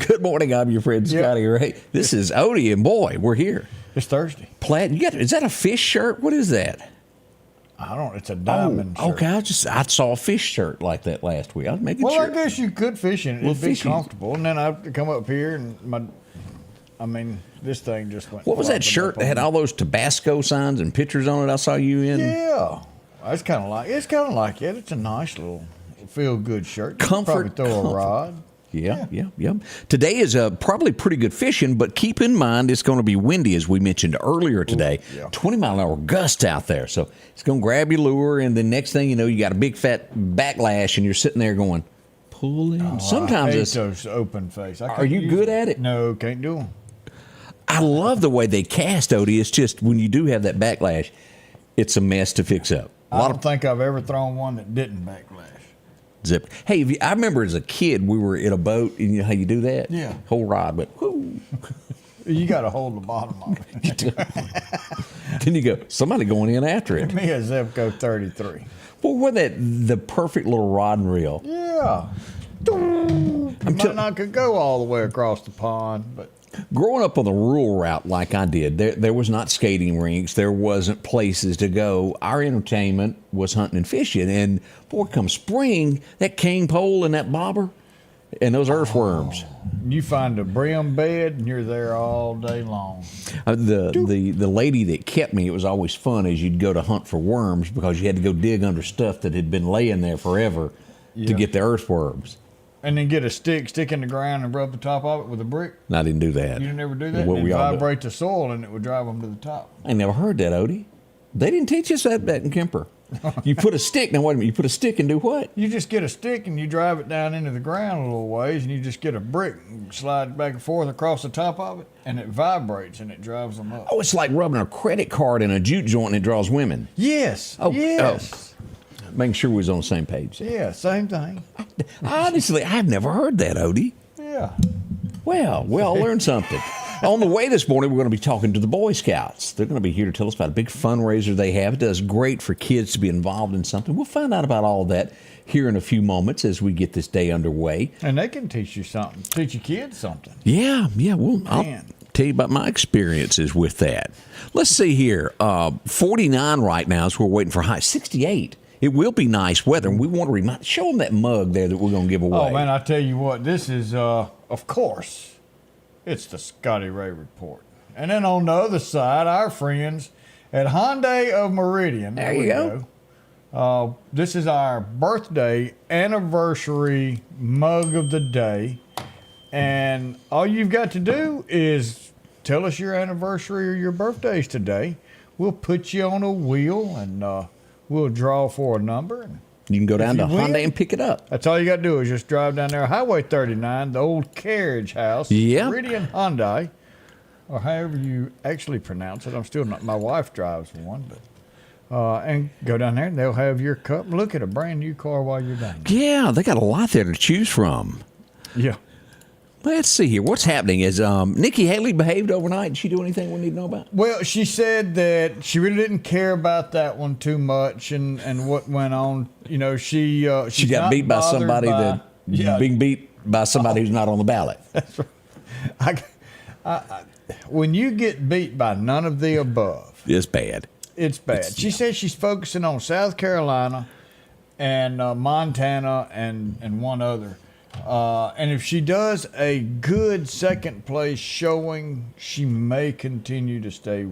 Good morning. I'm your friend Scotty Ray. This is Odie, and boy, we're here. It's Thursday. Plaid. Is that a fish shirt? What is that? I don't. It's a diamond shirt. Okay, I saw a fish shirt like that last week. I was making sure. Well, I guess you could fish in it. It'd be comfortable. And then I come up here and this thing just went. What was that shirt that had all those Tabasco signs and pictures on it? I saw you in. Yeah, it's kind of like it. It's a nice little feel good shirt. Comfort. Probably throw a rod. Yeah. Today is probably pretty good fishing, but keep in mind it's going to be windy, as we mentioned earlier today. 20-mile-an-hour gusts out there. So it's going to grab your lure, and the next thing you know, you got a big fat backlash, and you're sitting there going, pull in. Oh, Sometimes I hate it's those open face. Are you good at it? No, can't do them. I love the way they cast, Odie. It's just when you do have that backlash, it's a mess to fix up. I don't think I've ever thrown one that didn't backlash. Zip. Hey, I remember as a kid, we were in a boat, and you know how you do that? Yeah. Whole rod, but whoo. You got to hold the bottom of it. Then you go, somebody going in after it. Give me a Zepco 33. Well, wasn't that the perfect little rod and reel? Yeah. I could go all the way across the pond, but. Growing up on the rural route like I did, there was not skating rinks. There wasn't places to go. Our entertainment was hunting and fishing. And boy, come spring, that cane pole and that bobber and those earthworms. You find a brim bed and you're there all day long. The lady that kept me, it was always fun as you'd go to hunt for worms because you had to go dig under stuff that had been laying there forever to get the earthworms. And then get a stick in the ground and rub the top of it with a brick? No, I didn't do that. You never do that? What It'd vibrate the soil and it would drive them to the top. I never heard that, Odie. They didn't teach us that in Kemper. You put a stick, now wait a minute, you put a stick and do what? You just get a stick and you drive it down into the ground a little ways and you just get a brick and slide it back and forth across the top of it and it vibrates and it drives them up. Oh, it's like rubbing a credit card in a jute joint and it draws women. Yes. Oh, yes. Making sure we was on the same page. Yeah, same thing. Honestly, I've never heard that, Odie. Yeah. Well, we all learned something. On the way this morning, we're going to be talking to the Boy Scouts. They're going to be here to tell us about a big fundraiser they have. It does great for kids to be involved in something. We'll find out about all of that here in a few moments as we get this day underway. And they can teach you something, teach your kids something. Yeah. Well, I'll tell you about my experiences with that. Let's see here. 49 right now as we're waiting for high. 68. It will be nice weather, and we want to show them that mug there that we're going to give away. Oh, man, I tell you what, this is, of course, it's the Scotty Ray Report. And then on the other side, our friends at Hyundai of Meridian. There you go. This is our birthday anniversary mug of the day. And all you've got to do is tell us your anniversary or your birthdays today. We'll put you on a wheel and we'll draw for a number. You can go down to Hyundai and pick it up. That's all you got to do is just drive down there, Highway 39, the old carriage house, Meridian Hyundai, or however you actually pronounce it. I'm still not. My wife drives one, but and go down there and they'll have your cup. Look at a brand new car while you're down there. Yeah, they got a lot there to choose from. Yeah. Let's see here. What's happening is Nikki Haley behaved overnight. Did she do anything we need to know about? Well, she said that she really didn't care about that one too much and what went on. You know, she got beat by somebody being beat by somebody who's not on the ballot. That's right. When you get beat by none of the above, it's bad. It's bad. She says she's focusing on South Carolina and Montana and one other. And if she does a good second place showing, she may continue to stay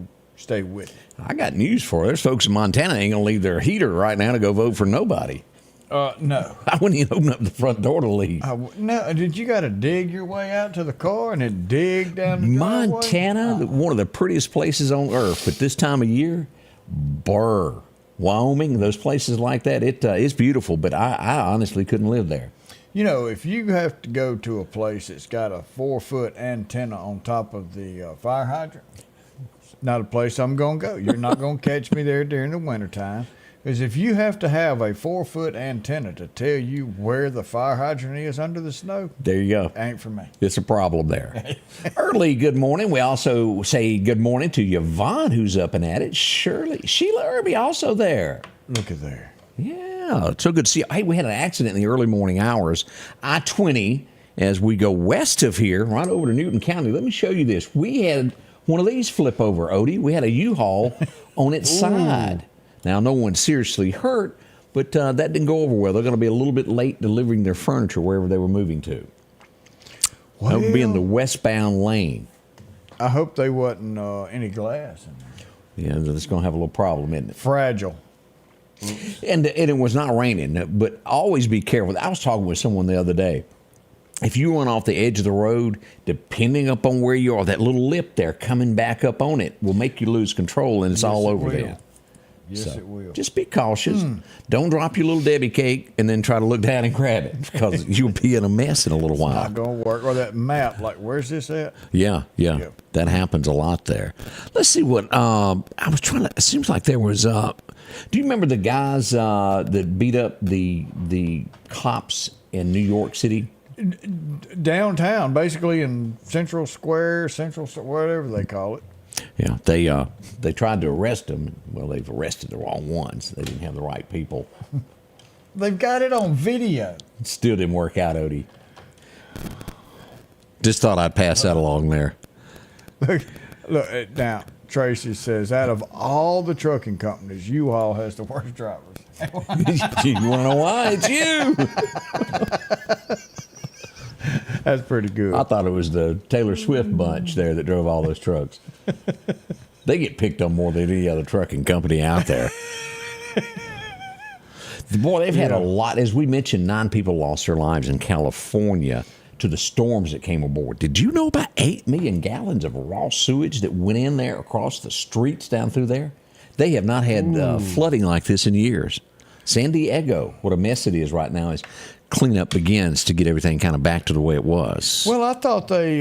with it. I got news for her. There's folks in Montana ain't gonna leave their heater right now to go vote for nobody. No. I wouldn't even open up the front door to leave. No, did you got to dig your way out to the car and then dig down the Montana, one of the prettiest places on earth, but this time of year, burr. Wyoming, those places like that, it's beautiful, but I honestly couldn't live there. You know, if you have to go to a place that's got a 4-foot antenna on top of the fire hydrant, not a place I'm going to go. You're not going to catch me there during the wintertime. Because if you have to have a 4-foot antenna to tell you where the fire hydrant is under the snow, there you go. Ain't for me. It's a problem there. Early good morning. We also say good morning to Yvonne, who's up and at it. Sheila Irby also there. Look at there. Yeah, it's so good to see you. Hey, we had an accident in the early morning hours. I-20, as we go west of here, right over to Newton County. Let me show you this. We had one of these flip over, Odie. We had a U-Haul on its side. Now, no one's seriously hurt, but that didn't go over well. They're going to be a little bit late delivering their furniture wherever they were moving to. That would be in the westbound lane. I hope they wasn't any glass in there. Yeah, that's going to have a little problem, isn't it? Fragile. And it was not raining, but always be careful. I was talking with someone the other day. If you run off the edge of the road, depending upon where you are, that little lip there coming back up on it will make you lose control, and it's all over there. Yes, it will. Just be cautious. Don't drop your little Debbie cake and then try to look down and grab it, because you'll be in a mess in a little while. Not going to work. Or that map, like, where's this at? Yeah. Yep. That happens a lot there. Let's see what I was trying to. It seems like there was. Do you remember the guys that beat up the cops in New York City? Downtown, basically in Central Square, whatever they call it. Yeah, they tried to arrest them. Well, they've arrested the wrong ones. They didn't have the right people. They've got it on video. It still didn't work out, Odie. Just thought I'd pass that along there. Look, now, Tracy says, out of all the trucking companies, U-Haul has the worst drivers. You want to know why? It's you. That's pretty good. I thought it was the Taylor Swift bunch there that drove all those trucks. They get picked on more than any other trucking company out there. Boy, they've had a lot. As we mentioned, 9 people lost their lives in California to the storms that came aboard. Did you know about 8 million gallons of raw sewage that went in there across the streets down through there? They have not had flooding like this in years. San Diego, what a mess it is right now, is cleanup begins to get everything kind of back to the way it was. Well, I thought they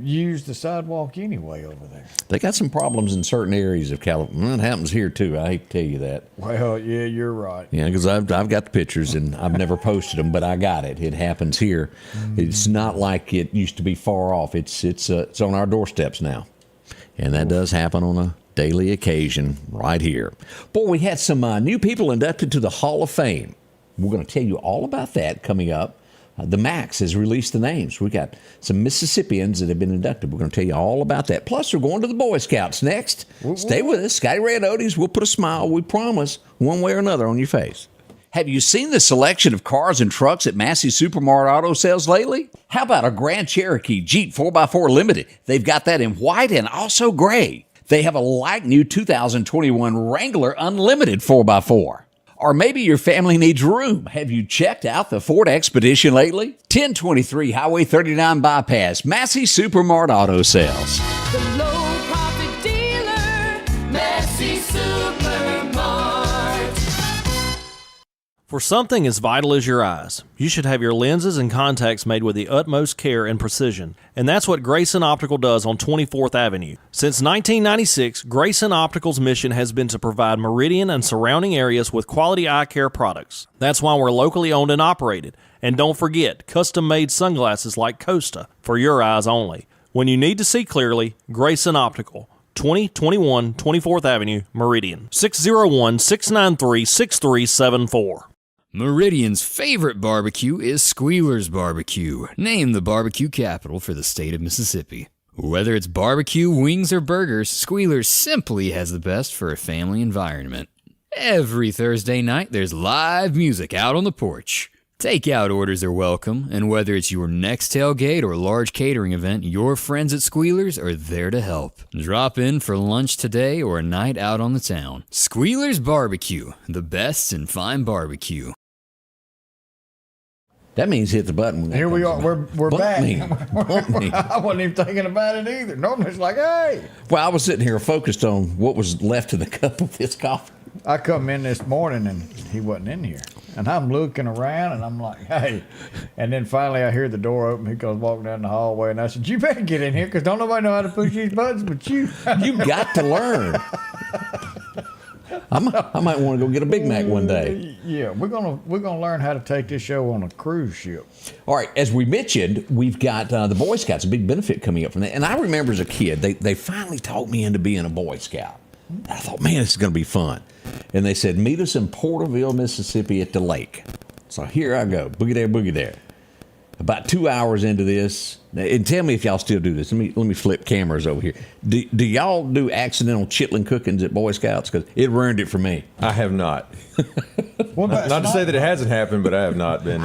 used the sidewalk anyway over there. They got some problems in certain areas of California. It happens here, too. I hate to tell you that. Well, yeah, you're right. Yeah, because I've got the pictures, and I've never posted them, but I got it. It happens here. It's not like it used to be far off. It's on our doorsteps now. And that does happen on a daily occasion right here. Boy, we had some new people inducted to the Hall of Fame. We're going to tell you all about that coming up. The Max has released the names. We got some Mississippians that have been inducted. We're going to tell you all about that. Plus, we're going to the Boy Scouts next. Stay with us. Scotty Ray and Odie's. We'll put a smile, we promise, one way or another on your face. Have you seen the selection of cars and trucks at Massey Supermart Auto Sales lately? How about a Grand Cherokee Jeep 4x4 Limited? They've got that in white and also gray. They have a like new 2021 Wrangler Unlimited 4x4. Or maybe your family needs room. Have you checked out the Ford Expedition lately? 1023 Highway 39 Bypass, Massey Supermart Auto Sales. The low profit dealer, Massey Supermart. For something as vital as your eyes, you should have your lenses and contacts made with the utmost care and precision. And that's what Grayson Optical does on 24th Avenue. Since 1996, Grayson Optical's mission has been to provide Meridian and surrounding areas with quality eye care products. That's why we're locally owned and operated. And don't forget, custom-made sunglasses like Costa for your eyes only. When you need to see clearly, Grayson Optical. 2021 24th Avenue, Meridian. 601-693-6374. Meridian's favorite barbecue is Squealer's Barbecue, named the barbecue capital for the state of Mississippi. Whether it's barbecue, wings, or burgers, Squealer's simply has the best for a family environment. Every Thursday night, there's live music out on the porch. Takeout orders are welcome, and whether it's your next tailgate or large catering event, your friends at Squealer's are there to help. Drop in for lunch today or a night out on the town. Squealer's Barbecue, the best in fine barbecue. That means hit the button. When that Here we comes are. on. We're back. Bump me. I wasn't even thinking about it either. Normally it's like, hey. Well, I was sitting here focused on what was left in the cup of this coffee. I come in this morning and he wasn't in here. And I'm looking around and I'm like, hey. And then finally I hear the door open. He goes walking down the hallway and I said, you better get in here because don't nobody know how to push these buttons but you. You got to learn. I might want to go get a Big Mac one day. Yeah, we're gonna learn how to take this show on a cruise ship. All right, as we mentioned, we've got the Boy Scouts, a big benefit coming up from that. And I remember as a kid, they finally talked me into being a Boy Scout. And I thought, man, this is going to be fun. And they said, meet us in Porterville, Mississippi at the lake. So here I go, boogie there, boogie there. About 2 hours into this, and tell me if y'all still do this. Let me flip cameras over here. Do y'all do accidental chitlin cookings at Boy Scouts? Because it ruined it for me. I have not. What about Not to say that it hasn't happened, but I have not been.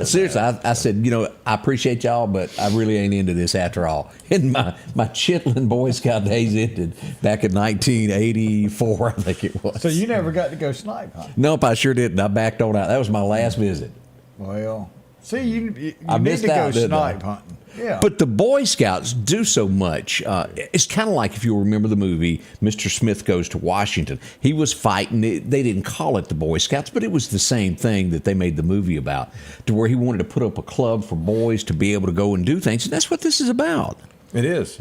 Seriously, I said, I appreciate y'all, but I really ain't into this after all. And my chitlin Boy Scout days ended back in 1984, I think it was. So you never got to go snipe hunting? Nope, I sure didn't. I backed on out. That was my last visit. Well, see, you I need missed to go out, didn't I? snipe hunting. Yeah. But the Boy Scouts do so much. It's kind of like if you remember the movie Mr. Smith Goes to Washington. He was fighting. They didn't call it the Boy Scouts, but it was the same thing that they made the movie about, to where he wanted to put up a club for boys to be able to go and do things. And that's what this is about. It is.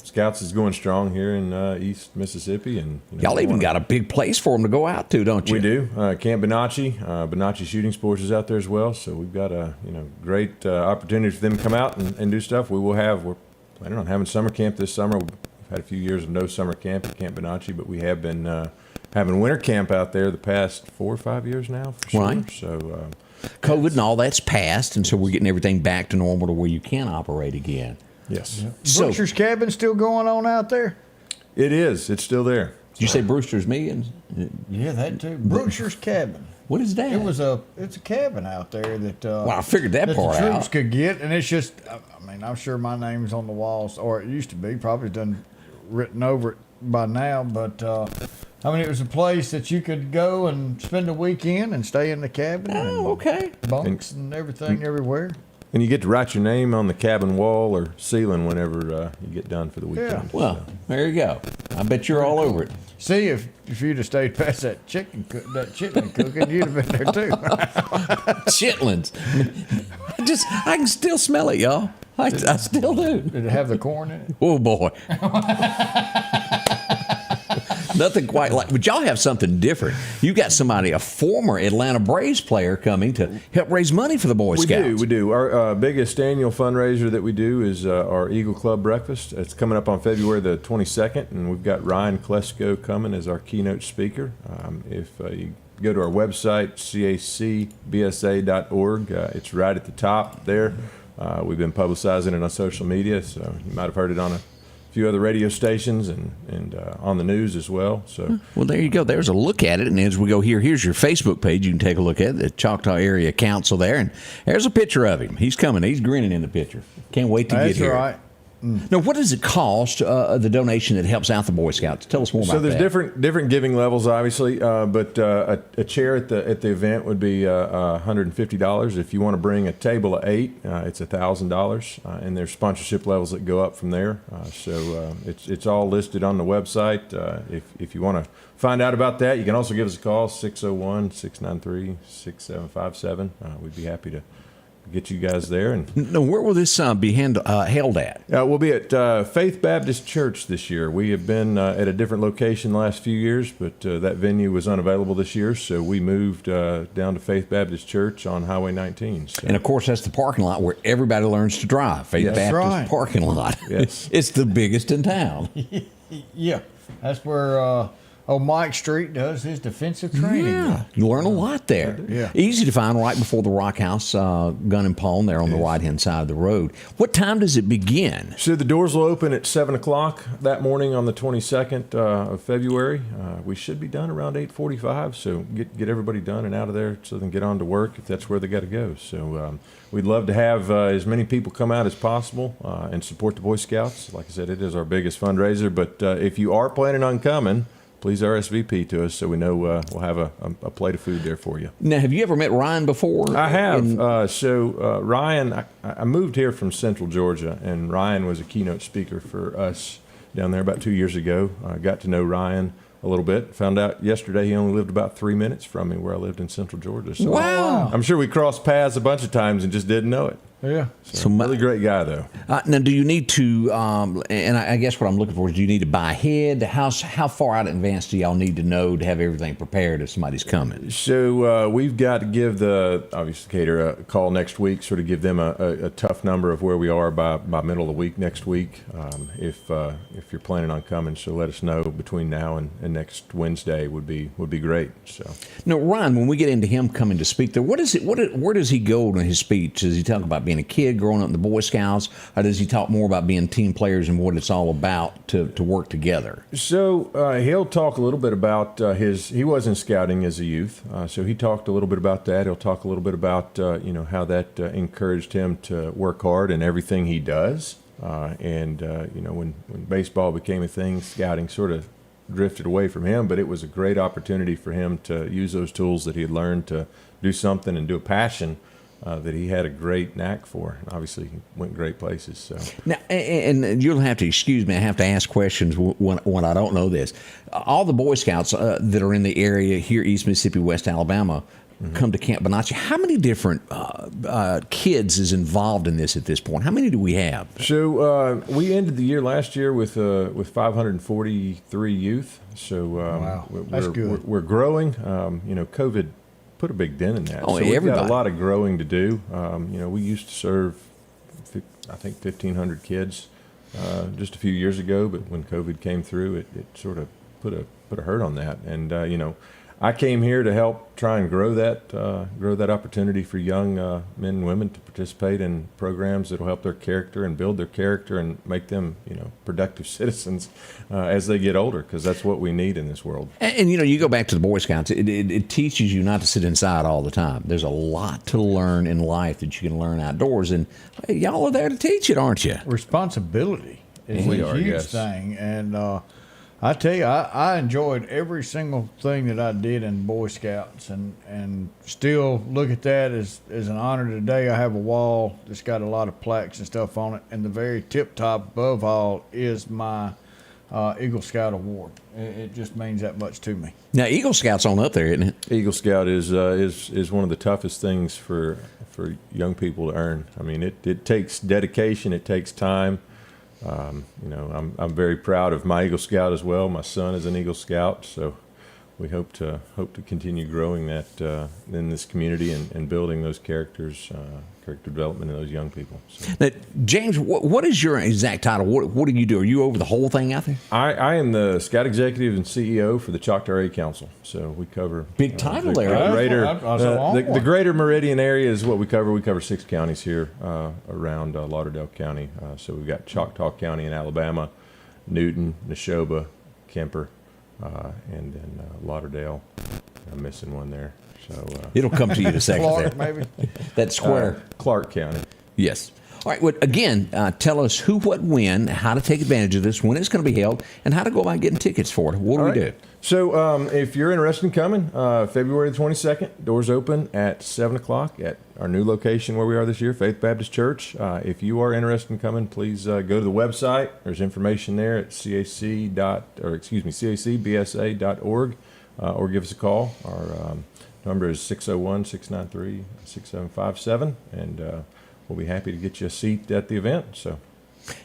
Scouts is going strong here in East Mississippi, and Y'all even got a big place for them to go out to, don't you? We do. Camp Bonacci, Bonacci Shooting Sports is out there as well. So we've got a great opportunity for them to come out and do stuff. We're planning on having summer camp this summer. We've had a few years of no summer camp at Camp Bonacci, but we have been having winter camp out there the past 4 or 5 years now, for sure. Right. So COVID and all that's passed, and so we're getting everything back to normal to where you can operate again. yes, So, Brewster's Cabin still going on out there? it is. It's still there. did you say Brewster's Millions? Yeah, that too. Brewster's Cabin. What is that? It's a cabin out there that Well, I figured that that part the troops out. could get, and it's just, I mean, I'm sure my name's on the walls, or it used to be, probably done written over it by now, but I mean, it was a place that you could go and spend a weekend and stay in the cabin. Oh, and okay. bunks and everything everywhere. And you get to write your name on the cabin wall or ceiling whenever you get done for the weekend. Well, there you go. I bet you're all over it. See, if you'd have stayed past that chitlin cooking, you'd have been there too. Chitlins. I can still smell it, y'all. I still do. Did it have the corn in it? Oh, boy. Nothing quite like, but y'all have something different. You got somebody, a former Atlanta Braves player, coming to help raise money for the Boy Scouts. We do. Our biggest annual fundraiser that we do is our Eagle Club Breakfast. It's coming up on February the 22nd, and we've got Ryan Klesko coming as our keynote speaker. If you go to our website, cacbsa.org, it's right at the top there. We've been publicizing it on social media, so you might have heard it on a few other radio stations and on the news as well. So, Well, there you go. There's a look at it. And as we go here's your Facebook page. You can take a look at it, the Choctaw Area Council there. And there's a picture of him. He's coming. He's grinning in the picture. Can't wait to That's get here. right. Now, what does it cost, the donation that helps out the Boy Scouts? Tell us more about so there's that. different giving levels, obviously, but a chair at the event would be $150. If you want to bring a table of 8, it's $1,000, and there's sponsorship levels that go up from there. So it's all listed on the website. If you want to find out about that, you can also give us a call, 601-693-6757. We'd be happy to get you guys there. And Now, where will this be held at? we'll be at Faith Baptist Church this year. We have been at a different location the last few years, but that venue was unavailable this year, so we moved down to Faith Baptist Church on Highway 19. So. And, of course, that's the parking lot where everybody learns to drive. Faith Yes. Baptist Right. parking lot. Yes. It's the biggest in town. Yeah, that's where Mike Street does his defensive training. Yeah, you learn a lot there. Yeah. Easy to find right before the Rock House Gun and Pawn there on the right-hand side of the road. What time does it begin? So the doors will open at 7 o'clock that morning on the 22nd of February. We should be done around 8:45, so get everybody done and out of there so they can get on to work if that's where they got to go. So we'd love to have as many people come out as possible and support the Boy Scouts. Like I said, it is our biggest fundraiser, but if you are planning on coming, please RSVP to us so we know we'll have a plate of food there for you. Now, have you ever met Ryan before? I have. Ryan, I moved here from Central Georgia, and Ryan was a keynote speaker for us down there about 2 years ago. I got to know Ryan. a little bit. Found out yesterday he only lived about 3 minutes from me where I lived in Central Georgia. So Wow. I'm sure we crossed paths a bunch of times and just didn't know it. Yeah. So Really great guy, though. Now, do you need to? And I guess what I'm looking for is, do you need to buy ahead? How far out in advance do y'all need to know to have everything prepared if somebody's coming? So we've got to give the obviously cater a call next week, sort of give them a tough number of where we are by middle of the week next week. If you're planning on coming, so let us know between now and next Wednesday would be great. So No, Ryan, when we get into him coming to speak there, where does he go in his speech? Does he talk about being a kid growing up in the Boy Scouts, or does he talk more about being team players and what it's all about to work together? So he'll talk a little bit about he was in scouting as a youth, so he talked a little bit about that. He'll talk a little bit about how that encouraged him to work hard in everything he does. When baseball became a thing, scouting sort of drifted away from him, but it was a great opportunity for him to use those tools that he had learned to do something and do a passion that he had a great knack for. And obviously, he went great places. So Now, and you'll have to excuse me, I have to ask questions when I don't know this. All the Boy Scouts that are in the area here, East Mississippi, West Alabama, come to Camp Bonacci. How many different kids is involved in this at this point? How many do we have? So we ended the year last year with 543 youth. So Wow. That's we're, good. we're growing. COVID put a big dent in that. Oh, so we've everybody. got a lot of growing to do. We used to serve, I think, 1,500 kids just a few years ago. But when COVID came through, it sort of put a hurt on that. And I came here to help try and grow that opportunity for young men and women to participate in programs that will help their character and build their character and make them, productive citizens as they get older, because that's what we need in this world. And you go back to the Boy Scouts, it teaches you not to sit inside all the time. There's a lot to learn in life that you can learn outdoors, and hey, y'all are there to teach it, aren't you? Responsibility is We a are, huge yes. thing. And I tell you, I enjoyed every single thing that I did in Boy Scouts, and still look at that as an honor today. I have a wall that's got a lot of plaques and stuff on it, and the very tip top above all is my Eagle Scout Award. It just means that much to me. Now, Eagle Scout's on up there, isn't it? Eagle Scout is one of the toughest things for young people to earn. I mean, it takes dedication, it takes time. I'm very proud of my Eagle Scout as well. My son is an Eagle Scout, so we hope to continue growing that in this community and building those character development in those young people. So. Now, James, what is your exact title? What do you do? Are you over the whole thing out there? I am the Scout Executive and CEO for the Choctaw Area Council. So we cover Big title the there. greater That's a long the one. greater Meridian area is what we cover. We cover 6 counties here around Lauderdale County. So we've got Choctaw County in Alabama, Newton, Neshoba, Kemper, and then Lauderdale. I'm missing one there. So It'll come to you in a second. Clark, there. maybe. That square. Clark County. Yes. All right. Well, again, tell us who, what, when, how to take advantage of this, when it's going to be held, and how to go about getting tickets for it. What do we do? So if you're interested in coming, February the 22nd, doors open at 7 o'clock at our new location where we are this year, Faith Baptist Church. If you are interested in coming, please go to the website. There's information there at cacbsa.org, or give us a call. Our number is 601-693-6757, and we'll be happy to get you a seat at the event. So,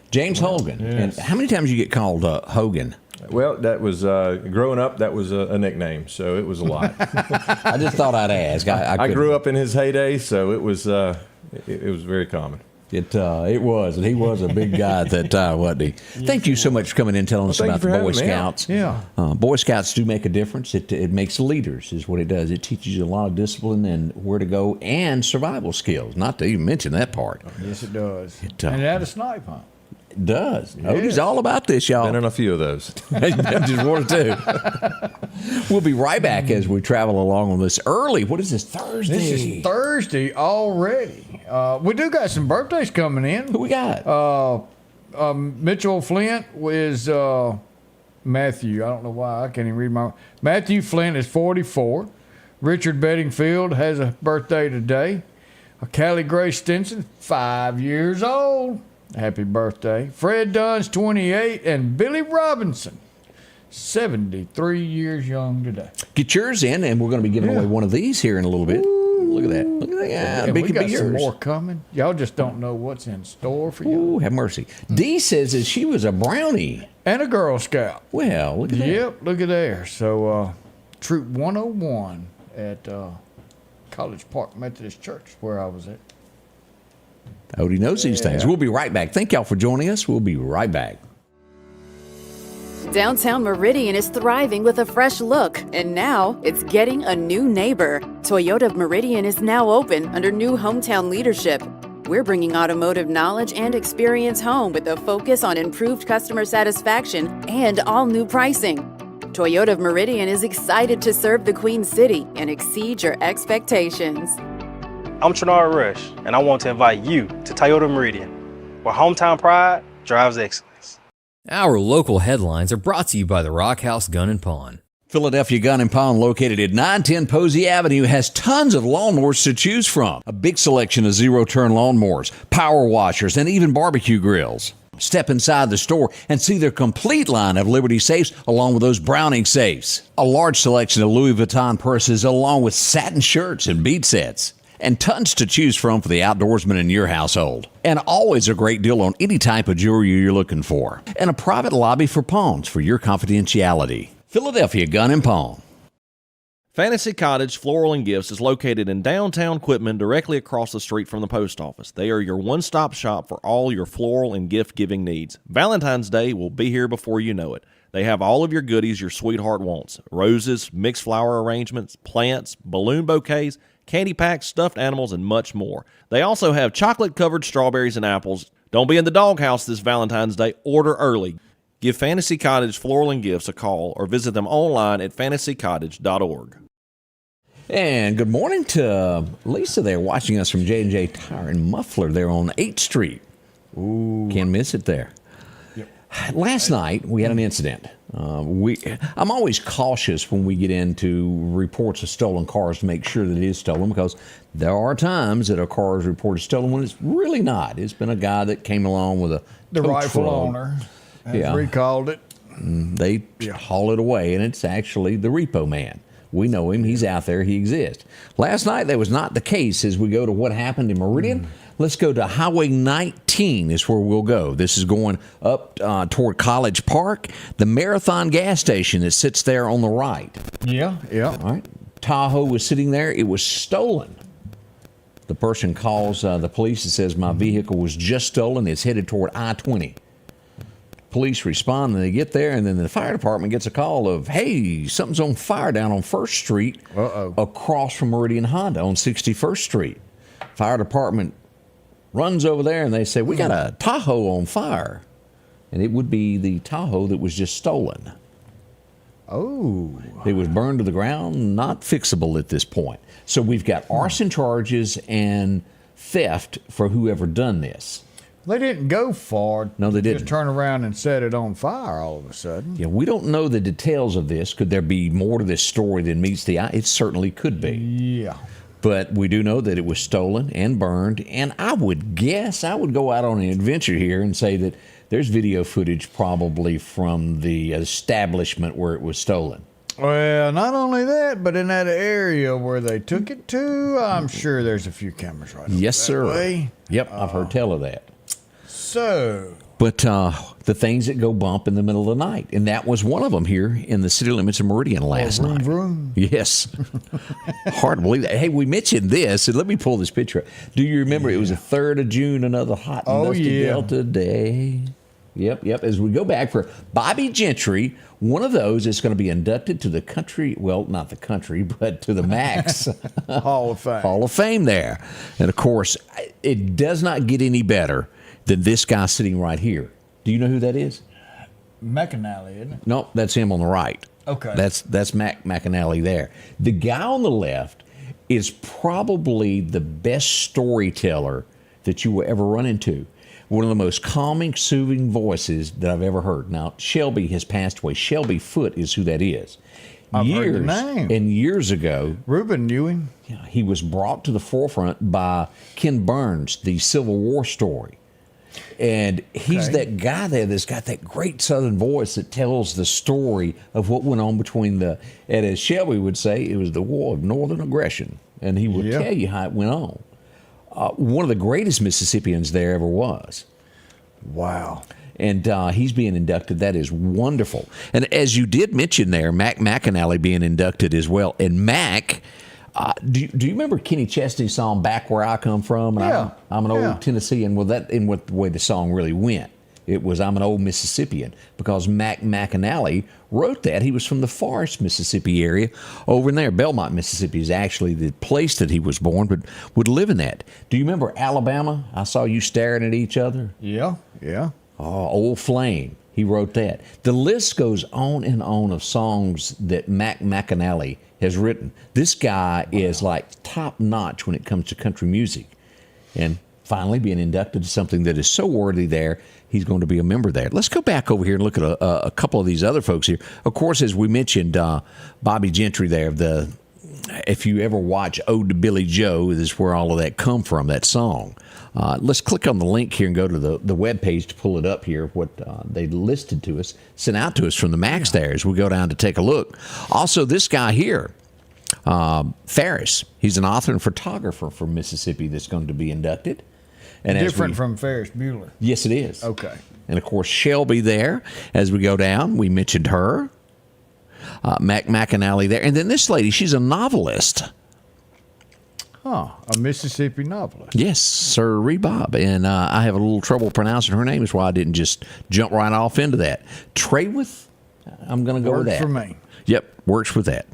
James Hogan. And how many times you get called Hogan? well, that was growing up. That was a nickname, so it was a lot. I just thought I'd ask. I grew up in his heyday, so it was very common. It was, and he was a big guy at that time, wasn't he? Thank you so much for coming in and telling us thank about you the for Boy having me out. Scouts. Yeah. Boy Scouts do make a difference. It makes leaders, is what it does. It teaches you a lot of discipline and where to go and survival skills, not to even mention that part. Yes, it does. It, And it had a snipe hunt. It does. Odie's all about this, y'all. Been in a few of those. Just one or two. We'll be right back as we travel along on this early. What is this, Thursday? This is Thursday already. We do got some birthdays coming in. Who we got? Mitchell Flint is Matthew. I don't know why. I can't even read my. Matthew Flint is 44. Richard Bedingfield has a birthday today. Callie Grace Stinson, 5 years old. Happy birthday. Fred Dunn's 28. And Billy Robinson, 73 years young today. Get yours in, and we're going to be giving Yeah. away one of these here in a little bit. Look at that. Look at that. Yeah, And big we could be got some yours. more coming. Y'all just don't know what's in store for you. Ooh, have mercy. Dee says that she was a brownie. And a Girl Scout. Well, look at that. Yep, look at there. So, Troop 101 at College Park Methodist Church, where I was at. Odie knows these things. We'll be right back. Thank y'all for joining us. We'll be right back. Downtown Meridian is thriving with a fresh look, and now it's getting a new neighbor. Toyota of Meridian is now open under new hometown leadership. We're bringing automotive knowledge and experience home with a focus on improved customer satisfaction and all new pricing. Toyota of Meridian is excited to serve the Queen City and exceed your expectations. I'm Trinard Rush, and I want to invite you to Toyota Meridian, where hometown pride drives excellence. Our local headlines are brought to you by the Rock House Gun and Pawn. Philadelphia Gun and Pawn, located at 910 Posey Avenue, has tons of lawnmowers to choose from. A big selection of zero-turn lawnmowers, power washers, and even barbecue grills. Step inside the store and see their complete line of Liberty safes along with those Browning safes. A large selection of Louis Vuitton purses along with satin shirts and bead sets. And tons to choose from for the outdoorsman in your household. And always a great deal on any type of jewelry you're looking for. And a private lobby for pawns for your confidentiality. Philadelphia Gun and Pawn. Fantasy Cottage Floral and Gifts is located in downtown Quitman, directly across the street from the post office. They are your one-stop shop for all your floral and gift-giving needs. Valentine's Day will be here before you know it. They have all of your goodies your sweetheart wants. Roses, mixed flower arrangements, plants, balloon bouquets, candy packs, stuffed animals, and much more. They also have chocolate-covered strawberries and apples. Don't be in the doghouse this Valentine's Day. Order early. Give Fantasy Cottage Floral and Gifts a call or visit them online at fantasycottage.org. And good morning to Lisa there watching us from J&J Tire and Muffler there on 8th Street. Ooh. Can't miss it there. Yep. Last night, we had an incident. I'm always cautious when we get into reports of stolen cars to make sure that it is stolen, because there are times that a car is reported stolen when it's really not. It's been a guy that came along with The tow rightful truck. owner has Yeah. recalled it. They haul it away, and it's actually the repo man. We know him. He's out there. He exists. Last night, that was not the case. As we go to what happened in Meridian, let's go to Highway 19 is where we'll go. This is going up toward College Park, the Marathon gas station that sits there on the right. Yeah. All right. Tahoe was sitting there. It was stolen. The person calls the police and says, my vehicle was just stolen. It's headed toward I-20. Police respond, and they get there, and then the fire department gets a call of, hey, something's on fire down on 1st Street across from Meridian Honda on 61st Street. Fire department runs over there, and they say, we got a Tahoe on fire. And it would be the Tahoe that was just stolen. Oh. It was burned to the ground, not fixable at this point. So we've got arson charges and theft for whoever done this. They didn't go far. No, they didn't. Just turn around and set it on fire all of a sudden. Yeah, we don't know the details of this. Could there be more to this story than meets the eye? It certainly could be. Yeah. But we do know that it was stolen and burned. And I would guess, I would go out on an adventure here and say that there's video footage probably from the establishment where it was stolen. Well, not only that, but in that area where they took it to, I'm sure there's a few cameras right over Yes, that sir. way. Yep, I've heard tell of that. So, But the things that go bump in the middle of the night, and that was one of them here in the city limits of Meridian last vroom, night. vroom. Yes. Hard to believe that. Hey, we mentioned this, and let me pull this picture up. Do you remember it was the 3rd of June, another hot and dusty Delta day? Yep. As we go back for Bobby Gentry, one of those is going to be inducted to the country, well, not the country, but to the Max Hall of Fame. Hall of Fame there. And, of course, it does not get any better than this guy sitting right here. Do you know who that is? McAnally, isn't it? No, that's him on the right. Okay. That's Mac McAnally there. The guy on the left is probably the best storyteller that you will ever run into. One of the most calming, soothing voices that I've ever heard. Now, Shelby has passed away. Shelby Foote is who that is. I've heard the name. And years ago, Reuben knew him. he was brought to the forefront by Ken Burns, the Civil War story. And he's Okay. that guy there that's got that great Southern voice that tells the story of what went on between and as Shelby would say, it was the War of Northern Aggression. And he would Yeah. tell you how it went on. One of the greatest Mississippians there ever was. Wow. And he's being inducted. That is wonderful. And as you did mention there, Mac McAnally being inducted as well. And Mac, do you remember Kenny Chesney's song "Back Where I Come From"? And Yeah. I'm an Yeah. old Tennessean. Well, that in what the way the song really went. It was "I'm an old Mississippian" because Mac McAnally wrote that. He was from the Forest, Mississippi area over in there. Belmont, Mississippi is actually the place that he was born, but would live in that. Do you remember Alabama? I saw you staring at each other. Yeah. Yeah. Oh, Old Flame. He wrote that. The list goes on and on of songs that Mac McAnally has written. This guy is like top notch when it comes to country music. And finally being inducted to something that is so worthy there, he's going to be a member there. Let's go back over here and look at a couple of these other folks here. Of course, as we mentioned, Bobby Gentry there, if you ever watch Ode to Billy Joe, this is where all of that come from, that song. Let's click on the link here and go to the webpage to pull it up here, what they listed to us, sent out to us from the Max there as we go down to take a look. Also, this guy here, Ferris, he's an author and photographer from Mississippi that's going to be inducted. And Different from Ferris Bueller. Yes, it is. Okay. And, of course, Shelby there as we go down. We mentioned her. Mac McAnally there. And then this lady, she's a novelist. Huh. A Mississippi novelist. Yes, Sir Rebob. And I have a little trouble pronouncing her name. That's why I didn't just jump right off into that. Trayworth? I'm going to go with Works that. for me. Yep, works with that.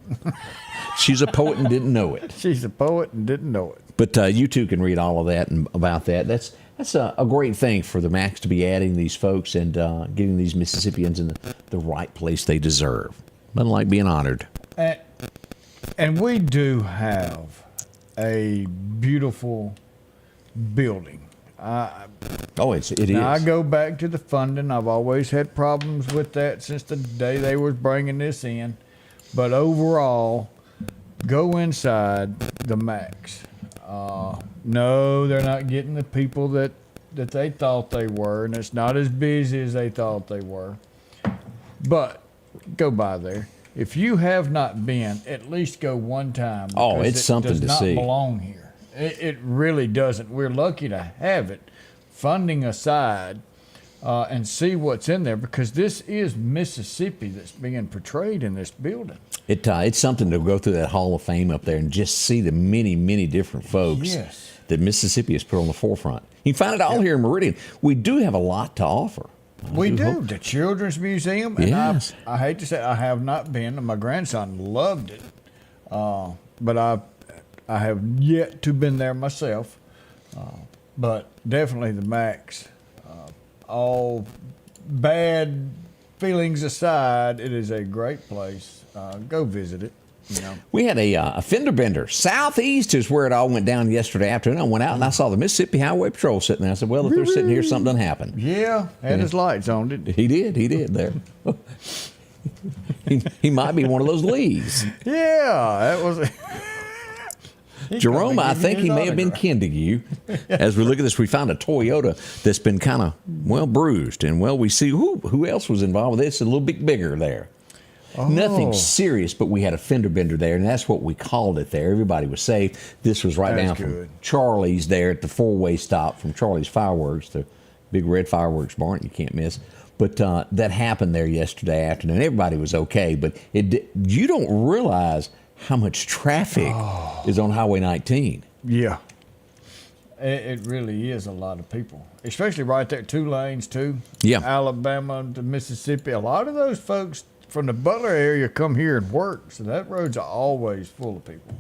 She's a poet and didn't know it. She's a poet and didn't know it. But you two can read all of that and about that. That's a great thing for the Max to be adding these folks and getting these Mississippians in the right place they deserve. Nothing like being honored. And we do have a beautiful building. Oh, it is. Now, I go back to the funding. I've always had problems with that since the day they was bringing this in. But overall, go inside the Max. No, they're not getting the people that they thought they were, and it's not as busy as they thought they were. But go by there. If you have not been, at least go one time. Oh, because it's something does to not see. belong here. It really doesn't. We're lucky to have it, funding aside, and see what's in there, because this is Mississippi that's being portrayed in this building. It's something to go through that Hall of Fame up there and just see the many, many different folks Yes. that Mississippi has put on the forefront. You can find it all here in Meridian. We do have a lot to offer. We do. hope- The Children's Museum. And Yes. I hate to say I have not been, and my grandson loved it. But I have yet to been there myself. But definitely the Max. All bad feelings aside, it is a great place. Go visit it. You know. We had a fender bender. Southeast is where it all went down yesterday afternoon. I went out and I saw the Mississippi Highway Patrol sitting there. I said, well, if they're sitting here, something done happened. Yeah, had his lights on, didn't he? He did there. he might be one of those Lees. Yeah, that was. Jerome, I think he may have been kin to you. As we look at this, we found a Toyota that's been kind of, bruised. And, we see who else was involved with this, a little bit bigger there. Oh. Nothing serious, but we had a fender bender there, and that's what we called it there. Everybody was safe. This was right That's down good. from Charlie's there at the four-way stop from Charlie's Fireworks, the big red fireworks barn you can't miss. But that happened there yesterday afternoon. Everybody was okay, but you don't realize how much traffic is on Highway 19. Yeah. It really is a lot of people, especially right there, 2 lanes too. Yeah. Alabama to Mississippi. A lot of those folks from the Butler area come here and work, so that road's always full of people.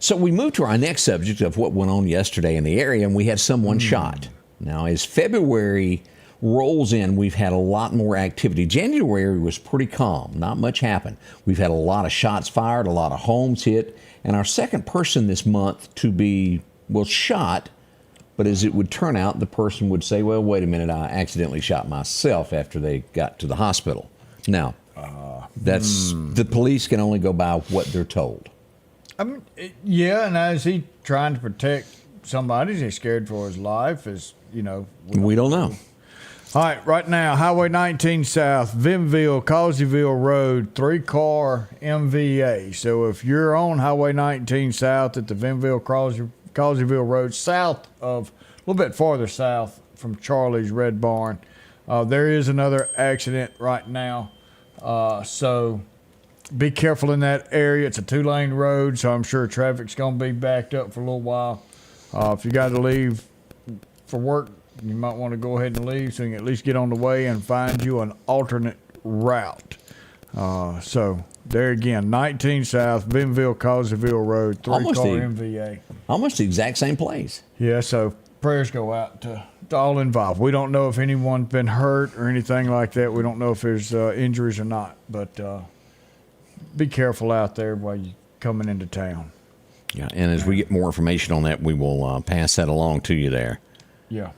So we moved to our next subject of what went on yesterday in the area, and we had someone shot. Now, as February rolls in, we've had a lot more activity. January was pretty calm. Not much happened. We've had a lot of shots fired, a lot of homes hit, and our second person this month to be, shot, but as it would turn out, the person would say, well, wait a minute, I accidentally shot myself after they got to the hospital. Now, that's the police can only go by what they're told. I mean, yeah, and as he trying to protect somebody, he's scared for his life. As We don't know. All right, right now, Highway 19 South, Vinville, Causeyville Road, 3-car MVA. So if you're on Highway 19 South at the Vinville, Causeyville Road, south of, a little bit farther south from Charlie's Red Barn, there is another accident right now. So be careful in that area. It's a 2-lane road, so I'm sure traffic's going to be backed up for a little while. If you got to leave for work, you might want to go ahead and leave so you can at least get on the way and find you an alternate route. So there again, 19 South, Vinville, Causeyville Road, 3-car MVA. Almost the exact same place. Yeah, so prayers go out to all involved. We don't know if anyone's been hurt or anything like that. We don't know if there's injuries or not. But be careful out there while you're coming into town. Yeah, and as we get more information on that, we will pass that along to you there. Yeah.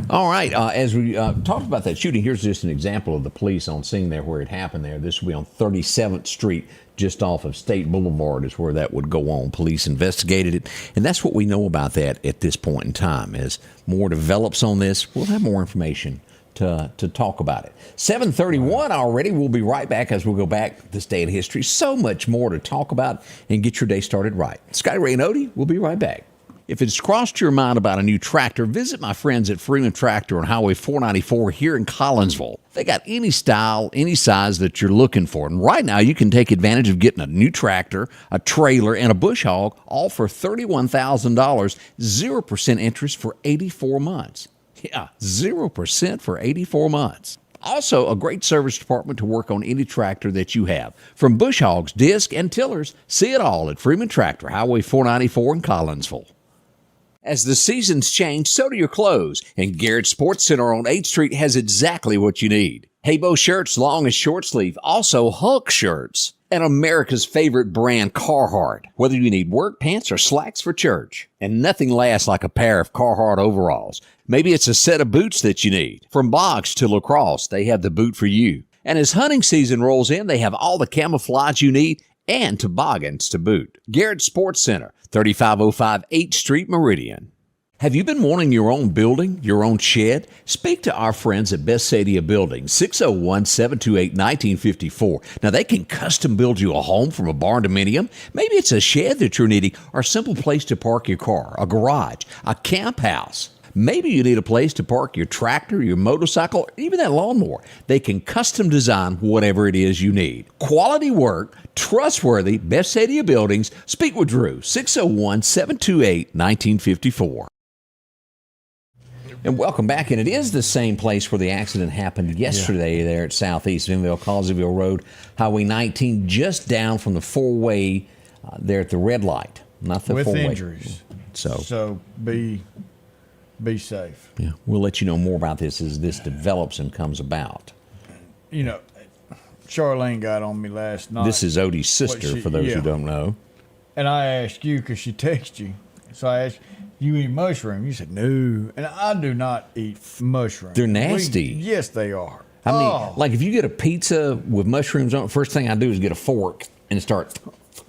All right. As we talked about that shooting, here's just an example of the police on scene there where it happened there. This will be on 37th Street, just off of State Boulevard is where that would go on. Police investigated it, and that's what we know about that at this point in time. As more develops on this, we'll have more information to talk about it. 7:31 already. We'll be right back as we'll go back this day in history. So much more to talk about and get your day started right. Scotty Ray and Odie, we'll be right back. If it's crossed your mind about a new tractor, visit my friends at Freeman Tractor on Highway 494 here in Collinsville. They got any style, any size that you're looking for. And right now, you can take advantage of getting a new tractor, a trailer, and a bush hog, all for $31,000, 0% interest for 84 months. Yeah, 0% for 84 months. Also, a great service department to work on any tractor that you have. From bush hogs, disc, and tillers, see it all at Freeman Tractor, Highway 494 in Collinsville. As the seasons change, so do your clothes, and Garrett Sports Center on 8th Street has exactly what you need. Haybo shirts, long and short sleeve, also Hulk shirts, and America's favorite brand, Carhartt. Whether you need work pants or slacks for church, and nothing lasts like a pair of Carhartt overalls. Maybe it's a set of boots that you need. From box to lacrosse, they have the boot for you. And as hunting season rolls in, they have all the camouflage you need and toboggans to boot. Garrett Sports Center, 3505 8th Street, Meridian. Have you been wanting your own building, your own shed? Speak to our friends at Best Sadia Building, 601-728-1954. Now, they can custom build you a home from a barn dominium. Maybe it's a shed that you're needing or a simple place to park your car, a garage, a camp house. Maybe you need a place to park your tractor, your motorcycle, or even that lawnmower. They can custom design whatever it is you need. Quality work, trustworthy, Best Sadia Buildings. Speak with Drew, 601-728-1954. And welcome back. And it is the same place where the accident happened yesterday there at Southeast Vinville, Causeyville Road, Highway 19, just down from the four-way there at the red light. Not the with four-way. Injuries. So be safe. Yeah, we'll let you know more about this as this develops and comes about. You know, Charlene got on me last night. This is Odie's sister, for those who don't know. And I asked you because she texted you. So I asked, you eat mushroom? You said, no. And I do not eat mushrooms. They're nasty. Yes, they are. I mean, like if you get a pizza with mushrooms on it, first thing I do is get a fork and start.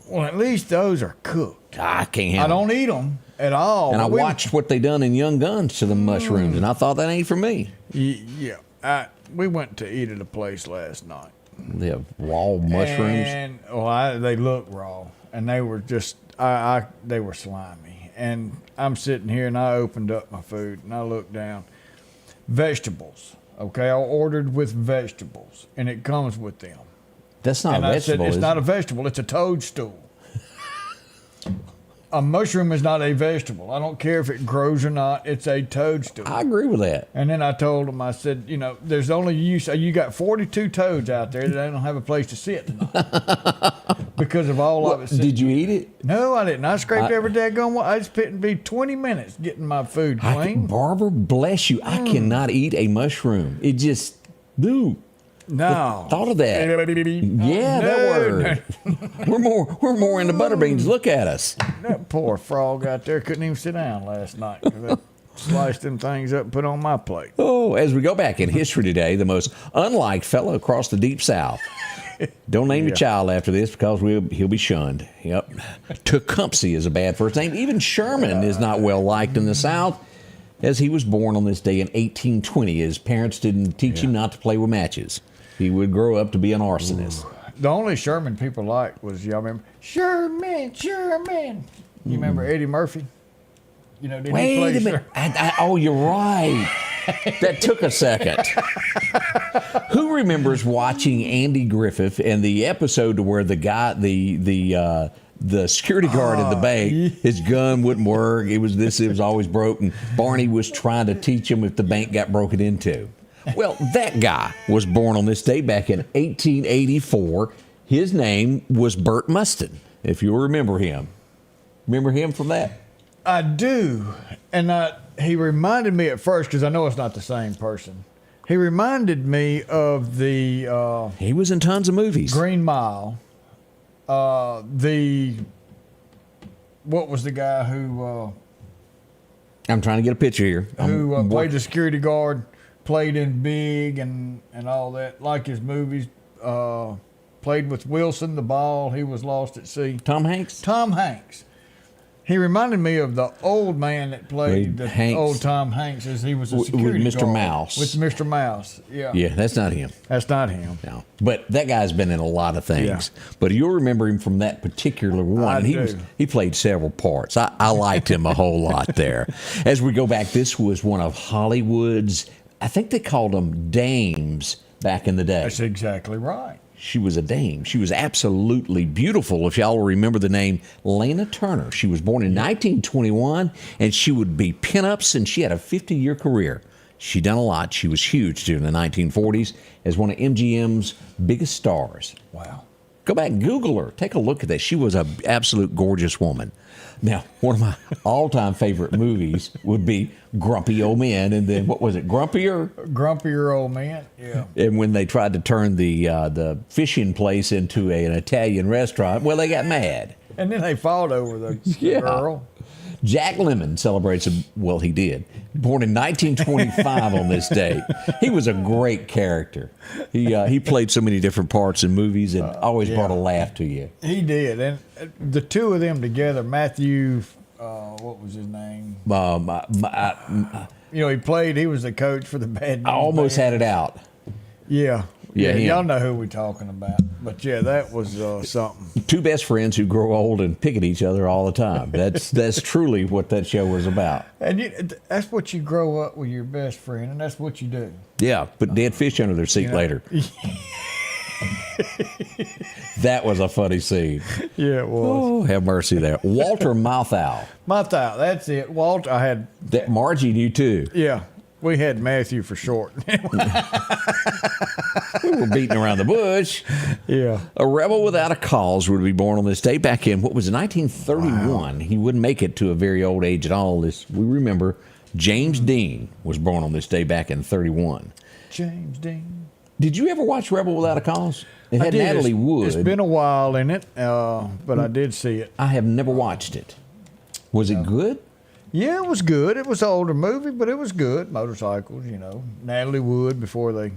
Well, at least those are cooked. I can't handle I don't eat them at all. And I watched what they done in Young Guns to the mushrooms, and I thought that ain't for me. Yeah. We went to eat at a place last night. They have raw mushrooms. And they look raw, and they were just they were slimy. And I'm sitting here, and I opened up my food, and I looked down. Vegetables. Okay, I ordered with vegetables, and it comes with them. That's not a vegetable. I said, it's not a vegetable. It's a toadstool. A mushroom is not a vegetable. I don't care if it grows or not. It's a toadstool. I agree with that. And then I told him, I said, there's only you got 42 toads out there that don't have a place to sit tonight because of all of it. Did you eat it? No, I didn't. I scraped every daggone one. I just spent be 20 minutes getting my food clean. Barbara, bless you. I cannot eat a mushroom. It just, dude. No. Thought of that. Yeah, that word. We're more into butter beans. Look at us. That poor frog out there couldn't even sit down last night because I sliced them things up and put on my plate. Oh, as we go back in history today, the most unlike fellow across the deep south. Don't name your child after this because he'll be shunned. Yep. Tecumseh is a bad first name. Even Sherman is not well liked in the South. as he was born on this day in 1820. His parents didn't teach him not to play with matches. He would grow up to be an arsonist. The only Sherman people liked was, y'all remember? Sherman, Sherman. You remember Eddie Murphy? You know, did he Wait play a minute. Oh, you're right. That took a second. Who remembers watching Andy Griffith and the episode where the guy, the security guard at the bank, his gun wouldn't work. It was always broken. Barney was trying to teach him if the bank got broken into. Well, that guy was born on this day back in 1884. His name was Burt Mustin, if you remember him. Remember him from that? I do. And he reminded me at first, because I know it's not the same person. He reminded me of the He was in tons of movies. Green Mile. What was the guy who I'm trying to get a picture here. played the security guard, played in Big and all that, like his movies. Played with Wilson, the ball. He was lost at sea. Tom Hanks? Tom Hanks. He reminded me of the old man that played the Hanks. old Tom Hanks as he was a With security Mr. guard. Mouse. With Mr. Mouse, yeah. Yeah, that's not him. That's not him. No. But that guy's been in a lot of things. Yeah. But you'll remember him from that particular one. I he do. He played several parts. I liked him a whole lot there. As we go back, this was one of Hollywood's, I think they called them dames back in the day. That's exactly right. She was a dame. She was absolutely beautiful. If y'all remember the name Lana Turner, she was born in 1921, and she would be pinups, and she had a 50-year career. She done a lot. She was huge during the 1940s as one of MGM's biggest stars. Wow. Go back and Google her. Take a look at that. She was an absolute gorgeous woman. Now, one of my all-time favorite movies would be Grumpy Old Men, and then what was it, Grumpier? Grumpier old man, yeah. And when they tried to turn the fishing place into an Italian restaurant, well, they got mad. And then they fought over the Yeah. girl. Jack Lemmon celebrates, well, he did. Born in 1925 on this day. He was a great character. He played so many different parts in movies and always brought a laugh to you. He did. And the two of them together, Matthew, what was his name? He was the coach for the Bad News I almost Band. had it out. Yeah. Yeah, him. Y'all know who we're talking about. But yeah, that was something. Two best friends who grow old and pick at each other all the time. That's truly what that show was about. And that's what you grow up with your best friend, and that's what you do. Yeah, put dead fish under their seat later. That was a funny scene. Yeah, it was. Oh, have mercy there. Walter Matthau. Matthau, that's it. Walt, I had. That Margie knew too. Yeah, we had Matthew for short. We were beating around the bush. Yeah. A rebel without a cause would be born on this day back in, what was it, 1931. Wow. He wouldn't make it to a very old age at all. We remember James Dean was born on this day back in 31. James Dean. Did you ever watch Rebel Without a Cause? It had Natalie Wood. It's been a while in it, but I did see it. I have never watched it. Was it good? Yeah, it was good. It was an older movie, but it was good. Motorcycles, Natalie Wood before they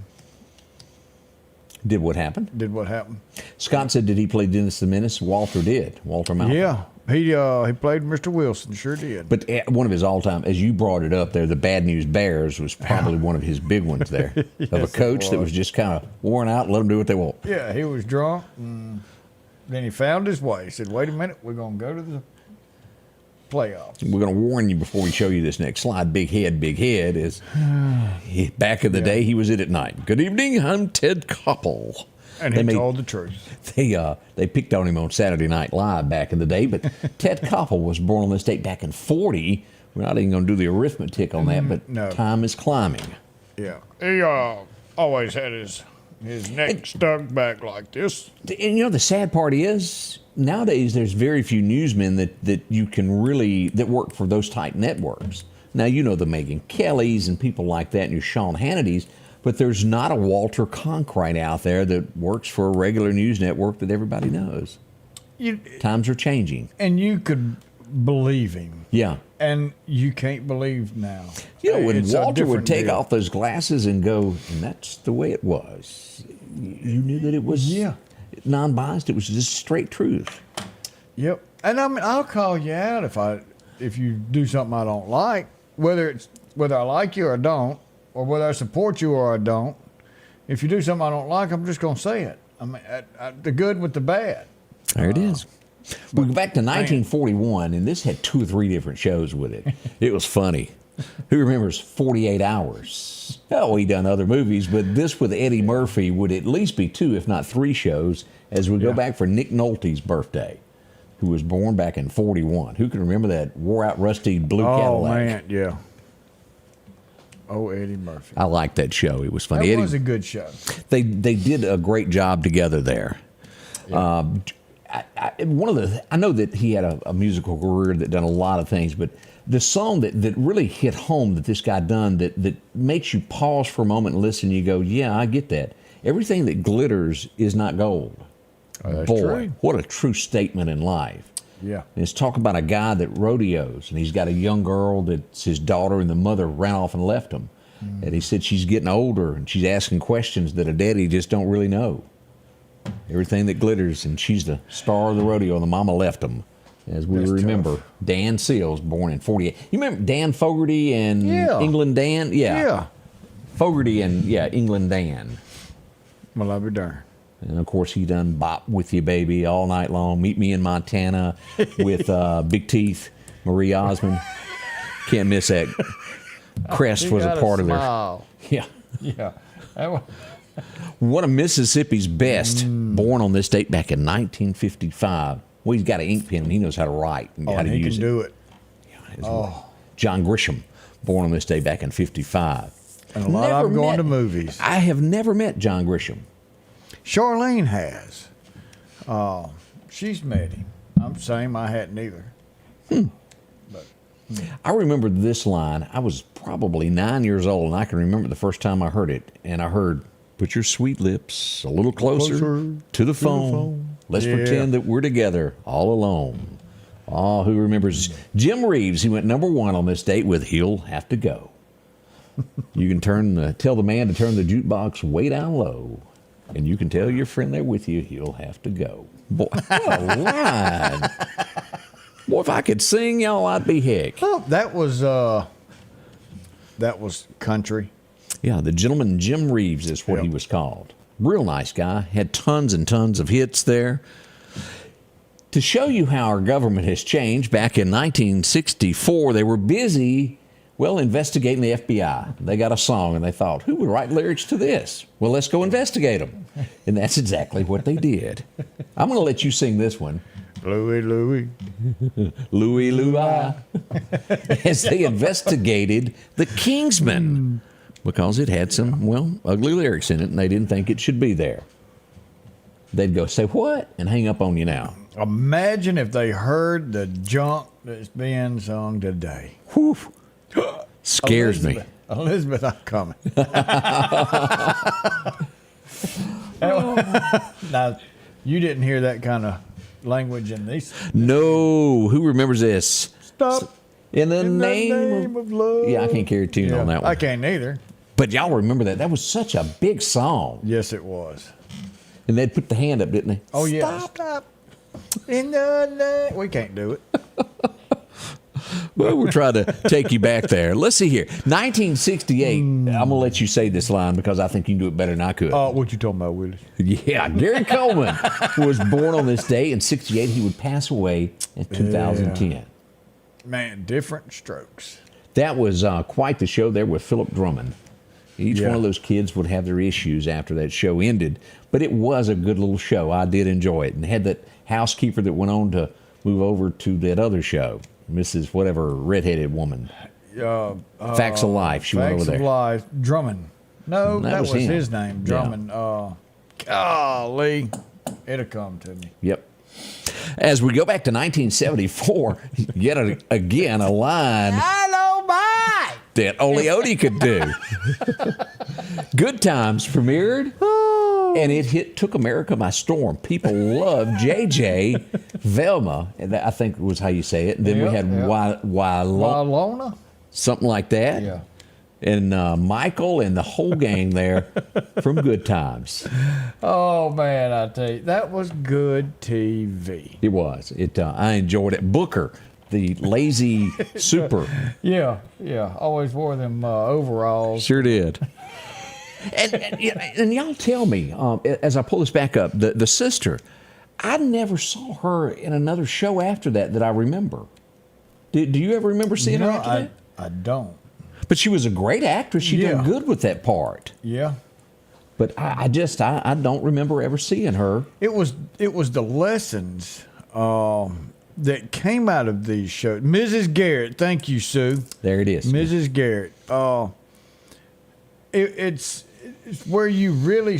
did what happened. Scott said, did he play Dennis the Menace? Walter did. Walter Malcolm. Yeah, he played Mr. Wilson, sure did. But one of his all-time, as you brought it up there, the Bad News Bears was probably one of his big ones there. Yes, of a coach that was just kind of worn out, let them do what they want. Yeah, he was drunk, and then he found his way. He said, wait a minute, we're going to go to the playoffs. We're going to warn you before we show you this next slide. Big Head is back in the day, he was it at night. Good evening, I'm Ted Koppel. And he told the truth. They picked on him on Saturday Night Live back in the day, but Ted Koppel was born on this date back in 40. We're not even going to do the arithmetic on that, but No. time is climbing. Yeah, he always had his neck stuck back like this. And the sad part is, nowadays there's very few newsmen that you can really, that work for those type networks. Now, the Megyn Kellys and people like that and your Sean Hannitys, but there's not a Walter Cronkite out there that works for a regular news network that everybody knows. Times are changing. And you could believe him. Yeah. And you can't believe now. When It's a Walter would different take deal. off those glasses and go, and that's the way it was. You knew that it was non-biased. It was just straight truth. Yep. And I'll call you out if you do something I don't like. whether I like you or don't, or whether I support you or I don't, if you do something I don't like, I'm just gonna say it. I mean, the good with the bad. There it is. We go back to 1941, and this had 2 or 3 different shows with it. It was funny. Who remembers 48 Hours? Oh, he done other movies, but this with Eddie Murphy would at least be 2, if not 3 shows, as we go back for Nick Nolte's birthday, who was born back in 41. Who can remember that wore-out rusty blue Cadillac? Oh, man, yeah. Oh, Eddie Murphy. I liked that show. It was funny. That was a good show. They did a great job together there. Yeah. I know that he had a musical career that done a lot of things, but the song that really hit home that this guy done that makes you pause for a moment and listen, you go, yeah, I get that. Everything that glitters is not gold. Oh, that's Boy, true. what a true statement in life. Yeah. And it's talking about a guy that rodeos, and he's got a young girl that's his daughter, and the mother ran off and left him. And he said she's getting older, and she's asking questions that a daddy just don't really know. Everything that glitters, and she's the star of the rodeo, and the mama left him. As we That's remember, tough. Dan Seals, born in 48. You remember Dan Fogarty and Yeah. England Dan? Yeah. Fogarty and, England Dan. Well, I'll be darned. And, of course, he done Bop With You Baby all night long. Meet Me in Montana with Big Teeth, Marie Osmond. Can't miss that. Crest He was a got part of smile. their... Yeah. Yeah. That was, One of Mississippi's best, born on this date back in 1955. Well, he's got an ink pen and he knows how to write and how and to he use can it. do it. John Grisham, born on this day back in 55. And a lot of them going met- to movies. I have never met John Grisham. Charlene has. She's met him. I'm saying I hadn't either. I remember this line. I was probably 9 years old, and I can remember the first time I heard it. And I heard, "Put your sweet lips a little closer to the phone. Let's Yeah. pretend that we're together all alone." Oh, who remembers Jim Reeves? He went #1 on this date with "He'll Have to Go." You can tell the man to turn the jukebox way down low, and you can tell your friend there with you, "He'll have to go." Boy, what a line! Boy, if I could sing, y'all, I'd be heck. Oh, that was country. Yeah, the gentleman Jim Reeves is what he was called. Real nice guy. Had tons and tons of hits there. To show you how our government has changed, back in 1964, they were busy, investigating the FBI. They got a song, and they thought, who would write lyrics to this? Well, let's go investigate them. And that's exactly what they did. I'm going to let you sing this one. Louie, Louie. Louie, Louie. As they investigated the Kingsmen. Because it had some, ugly lyrics in it, and they didn't think it should be there. They'd go, say what? And hang up on you now. Imagine if they heard the junk that's being sung today. Whew. Scares me. Elizabeth, I'm coming. Now, you didn't hear that kind of language in these. No. Who remembers this? Stop. In the In the name, name of love. Yeah, I can't carry a tune on that one. I can't either. But y'all remember that. That was such a big song. Yes, it was. And they'd put the hand up, didn't they? Oh, yeah. Stop. In the name. We can't do it. Well, we're trying to take you back there. Let's see here. 1968. I'm going to let you say this line because I think you can do it better than I could. What you talking about, Willie? Yeah, Gary Coleman was born on this day in 68. He would pass away in 2010. Man, different strokes. That was quite the show there with Philip Drummond. Each one of those kids would have their issues after that show ended, but it was a good little show. I did enjoy it, and had that housekeeper that went on to move over to that other show, Mrs. whatever redheaded woman. Facts of Life. She went over there. Facts of Life. Drummond. No, that was him. his name. Drummond. Golly, it'll come to me. Yep. As we go back to 1974, yet again a line Hello, bye. that only Odie could do. Good Times premiered, and it took America by storm. People loved J.J. Velma, and that, I think was how you say it. And then we had Walona. something like that. Yeah. And Michael and the whole gang there from Good Times. Oh man, I tell you, that was good TV. It was. I enjoyed it. Booker the lazy super. Yeah, always wore them overalls. Sure did. And y'all tell me, as I pull this back up, the sister, I never saw her in another show after that I remember. Do you ever remember seeing her after that? I don't. But she was a great actress. She did good with that part. Yeah. But I don't remember ever seeing her. It was the lessons that came out of these shows. Mrs. Garrett, thank you, Sue. There it is. Mrs. Garrett. It's where you really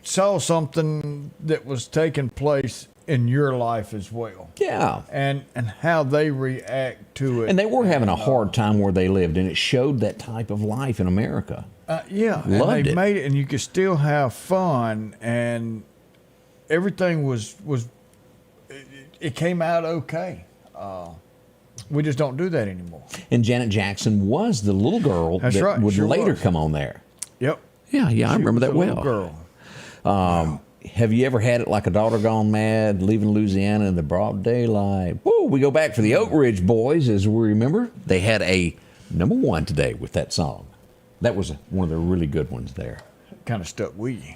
saw something that was taking place in your life as well. Yeah. And how they react to it. And they were having a hard time where they lived, and it showed that type of life in America. Yeah. Loved and they it. made it, and you could still have fun, and everything was it came out okay. We just don't do that anymore. And Janet Jackson was the little girl That's that right, would sure later was. come on there. Yep. Yeah, I remember that She was a well. little girl. Have you ever had it like a daughter gone mad, leaving Louisiana in the broad daylight? Woo, we go back for the Oak Ridge Boys, as we remember. They had a #1 today with that song. That was one of the really good ones there. Kind of stuck with you.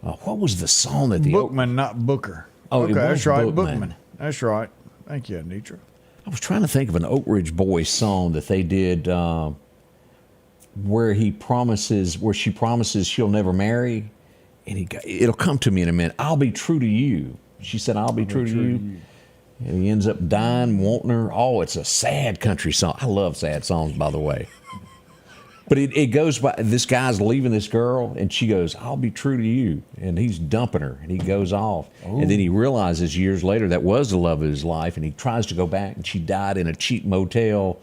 What was the song that the Oak... Bookman, not Booker. Oh, it okay, was that's right, Bookman. Bookman. That's right. Thank you, Anitra. I was trying to think of an Oak Ridge Boys song that they did where she promises she'll never marry, and it'll come to me in a minute. I'll be true to you. She said, I'll be true to you. And he ends up dying, wanting her. Oh, it's a sad country song. I love sad songs, by the way. But it goes by, this guy's leaving this girl, and she goes, I'll be true to you. And he's dumping her, and he goes off. And then he realizes years later that was the love of his life, and he tries to go back, and she died in a cheap motel.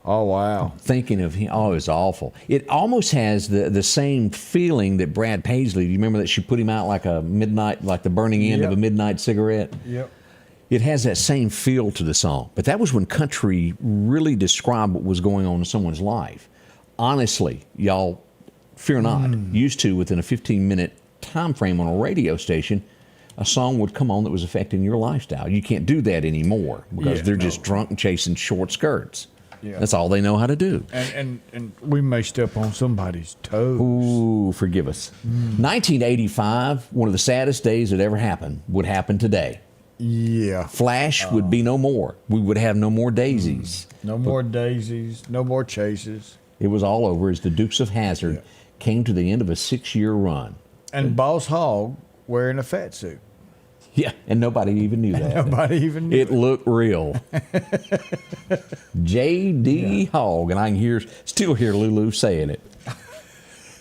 Oh, wow. Thinking of him. Oh, it's awful. It almost has the same feeling that Brad Paisley, do you remember that she put him out like a midnight, like the burning end of a midnight cigarette? Yep. It has that same feel to the song. But that was when country really described what was going on in someone's life. Honestly, y'all, fear not, used to, within a 15-minute time frame on a radio station, a song would come on that was affecting your lifestyle. You can't do that anymore because they're just drunk and chasing short skirts. Yeah. That's all they know how to do. And we may step on somebody's toes. Ooh, forgive us. 1985, one of the saddest days that ever happened, would happen today. Yeah. Flash would be no more. We would have no more daisies. No more daisies. No more chases. It was all over as the Dukes of Hazzard came to the end of a 6-year run. And Boss Hogg wearing a fat suit. Yeah, and nobody even knew that. Nobody even knew It looked real. J.D. Hogg, and I can still hear Lulu saying it.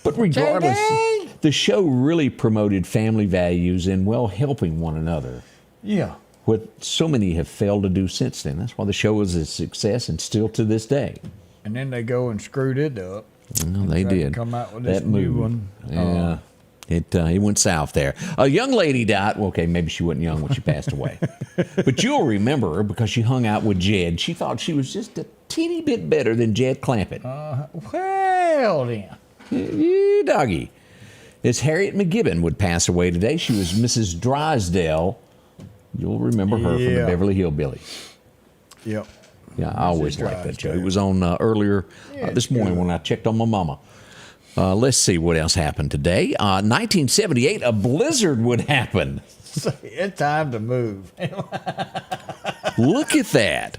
But regardless, the show really promoted family values and, well, helping one another. Yeah. What so many have failed to do since then. That's why the show was a success and still to this day. And then they go and screwed it up. Well, they did. Come out with this that new movie. one. Yeah. It went south there. A young lady died. Well, okay, maybe she wasn't young when she passed away. But you'll remember her because she hung out with Jed. She thought she was just a teeny bit better than Jed Clampett. Well, then. Yeah, doggy. As Harriet McGibbon would pass away today, she was Mrs. Drysdale. You'll remember her from the Beverly Hillbillies. Yep. Yeah, I always liked that show. It was on earlier this morning when I checked on my mama. Let's see what else happened today. 1978, a blizzard would happen. It's time to move. Look at that.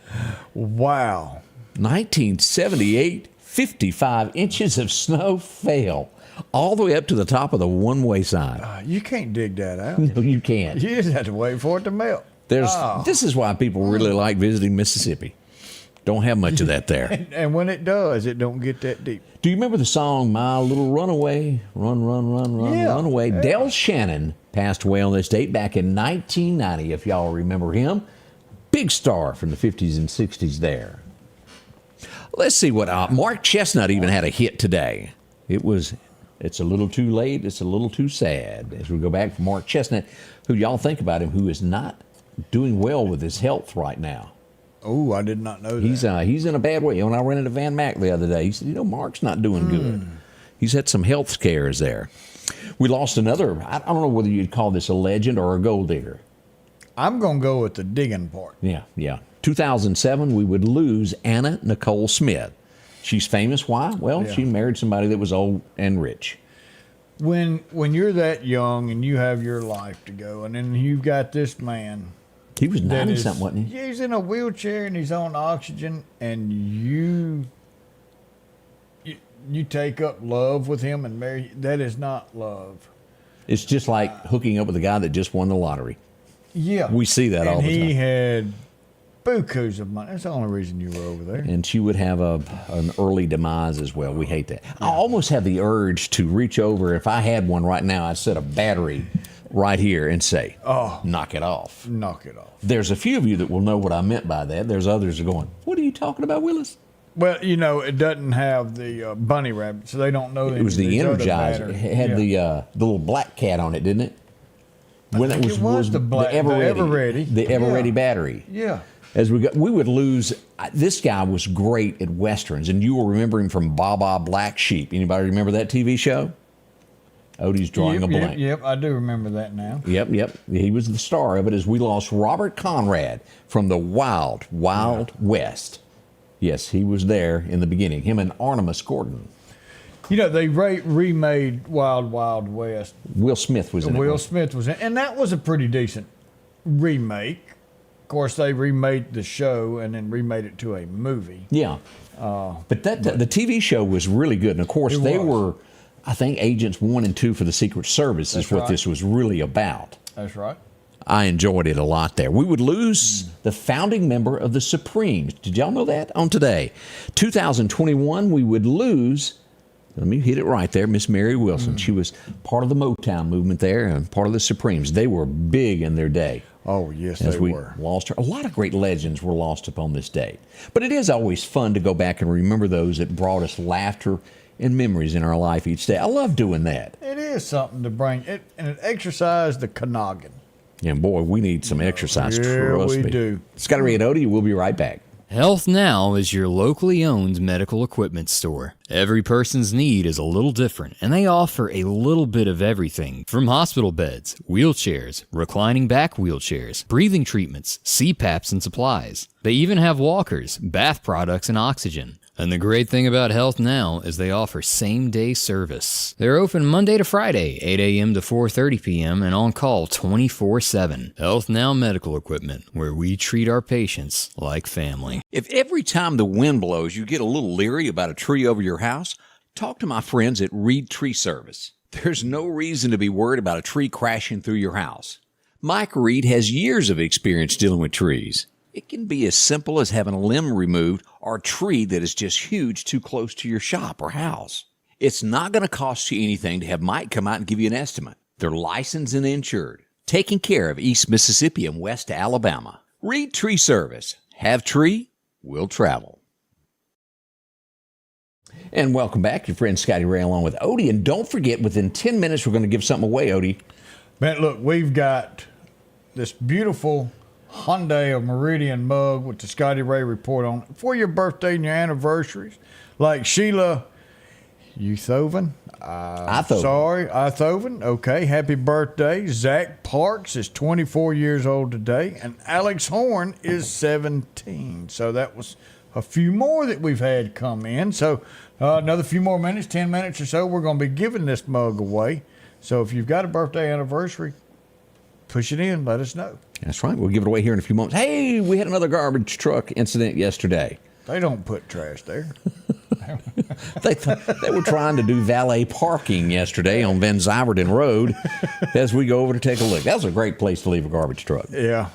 Wow. 1978, 55 inches of snow fell all the way up to the top of the one-way sign. You can't dig that out. No, you can't. You just have to wait for it to melt. This is why people really like visiting Mississippi. Don't have much of that there. And when it does, it don't get that deep. Do you remember the song My Little Runaway? Run, run, run, run, run away. Yeah. Del Shannon passed away on this date back in 1990, if y'all remember him. Big star from the 50s and 60s there. Let's see what Mark Chestnut even had a hit today. It's a little too late, it's a little too sad. As we go back for Mark Chestnut, who y'all think about him, who is not doing well with his health right now. Oh, I did not know that. He's in a bad way. When I ran into Van Mack the other day, he said, Mark's not doing good. He's had some health scares there. We lost another, I don't know whether you'd call this a legend or a gold digger. I'm going to go with the digging part. Yeah. 2007, we would lose Anna Nicole Smith. She's famous. Why? Well, Yeah. she married somebody that was old and rich. When you're that young and you have your life to go, and then you've got this man He was that 90 is, something, wasn't he? yeah, he's in a wheelchair and he's on oxygen, and you take up love with him and marry. That is not love. It's just like hooking up with a guy that just won the lottery. Yeah, We see that all the And he time. had bukus of money. That's the only reason you were over there. And she would have an early demise as well. We hate that. I almost have the urge to reach over. If I had one right now, I'd set a battery right here and say, knock it off. Knock it off. There's a few of you that will know what I meant by that. There's others that are going, what are you talking about, Willis? Well, it doesn't have the bunny rabbit, so they don't know that It was the these other Energizer. batteries. It had Yeah. the little black cat on it, didn't it? When think it was the Everready. The Everready Yeah. battery. Yeah. As we would lose. This guy was great at westerns, and you will remember him from Baa Black Sheep. Anybody remember that TV show? Odie's drawing a blank. Yep, I do remember that now. Yep. He was the star of it. As we lost Robert Conrad from the Wild West. Yes, he was there in the beginning. Him and Artemis Gordon. They remade Wild Wild West. Will Smith was in it. Will Smith was in, and that was a pretty decent remake. Of course, they remade the show and then remade it to a movie. Yeah. But the TV show was really good. And of course, It they was. were, I think, Agents 1 and 2 for the Secret Service is That's what right. this was really about. That's right. I enjoyed it a lot there. We would lose the founding member of the Supremes. Did y'all know that? On today. 2021, we would lose, let me hit it right there, Miss Mary Wilson. She was part of the Motown movement there and part of the Supremes. They were big in their day. Oh, yes, As they we were. lost her. A lot of great legends were lost upon this day. But it is always fun to go back and remember those that brought us laughter and memories in our life each day. I love doing that. It is something to bring it, and it exercised the noggin. And boy, we need some exercise. Yeah, Trust we me. do. Scotty Ray and Odie, we'll be right back. Health Now is your locally owned medical equipment store. Every person's need is a little different, and they offer a little bit of everything from hospital beds, wheelchairs, reclining back wheelchairs, breathing treatments, CPAPs and supplies. They even have walkers, bath products, and oxygen. And the great thing about Health Now is they offer same-day service. They're open Monday to Friday, 8 a.m. to 4:30 p.m. and on call 24/7. Health Now Medical Equipment, where we treat our patients like family. If every time the wind blows you get a little leery about a tree over your house, talk to my friends at Reed Tree Service. There's no reason to be worried about a tree crashing through your house. Mike Reed has years of experience dealing with trees. It can be as simple as having a limb removed or a tree that is just huge too close to your shop or house. It's not going to cost you anything to have Mike come out and give you an estimate. They're licensed and insured, taking care of East Mississippi and West Alabama. Reed Tree Service. Have tree, will travel. And welcome back, your friend Scotty Ray along with Odie. And don't forget, within 10 minutes, we're going to give something away, Odie. Man, look, we've got this beautiful Hyundai of Meridian mug with the Scotty Ray Report on it for your birthday and your anniversaries. Like Sheila Euthoven. Euthoven. Okay, happy birthday. Zach Parks is 24 years old today, and Alex Horn is 17. So that was a few more that we've had come in. So another few more minutes, 10 minutes or so, we're going to be giving this mug away. So if you've got a birthday anniversary, push it in, let us know. That's right. We'll give it away here in a few moments. Hey, we had another garbage truck incident yesterday. They don't put trash there. They were trying to do valet parking yesterday on Van Zyverden Road as we go over to take a look. That was a great place to leave a garbage truck. Yeah.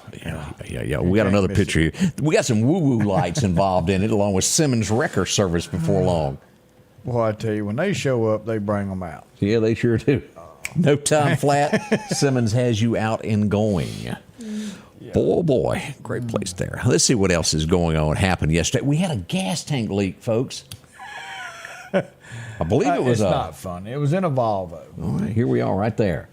We got another picture here. We got some woo-woo lights involved in it, along with Simmons Wrecker Service before long. Well, I tell you, when they show up, they bring them out. Yeah, they sure do. No time flat. Simmons has you out and going. Boy, great place there. Let's see what else is going on. Happened yesterday. We had a gas tank leak, folks. I believe it was It's not fun. It was in a Volvo. All right, here we are right there.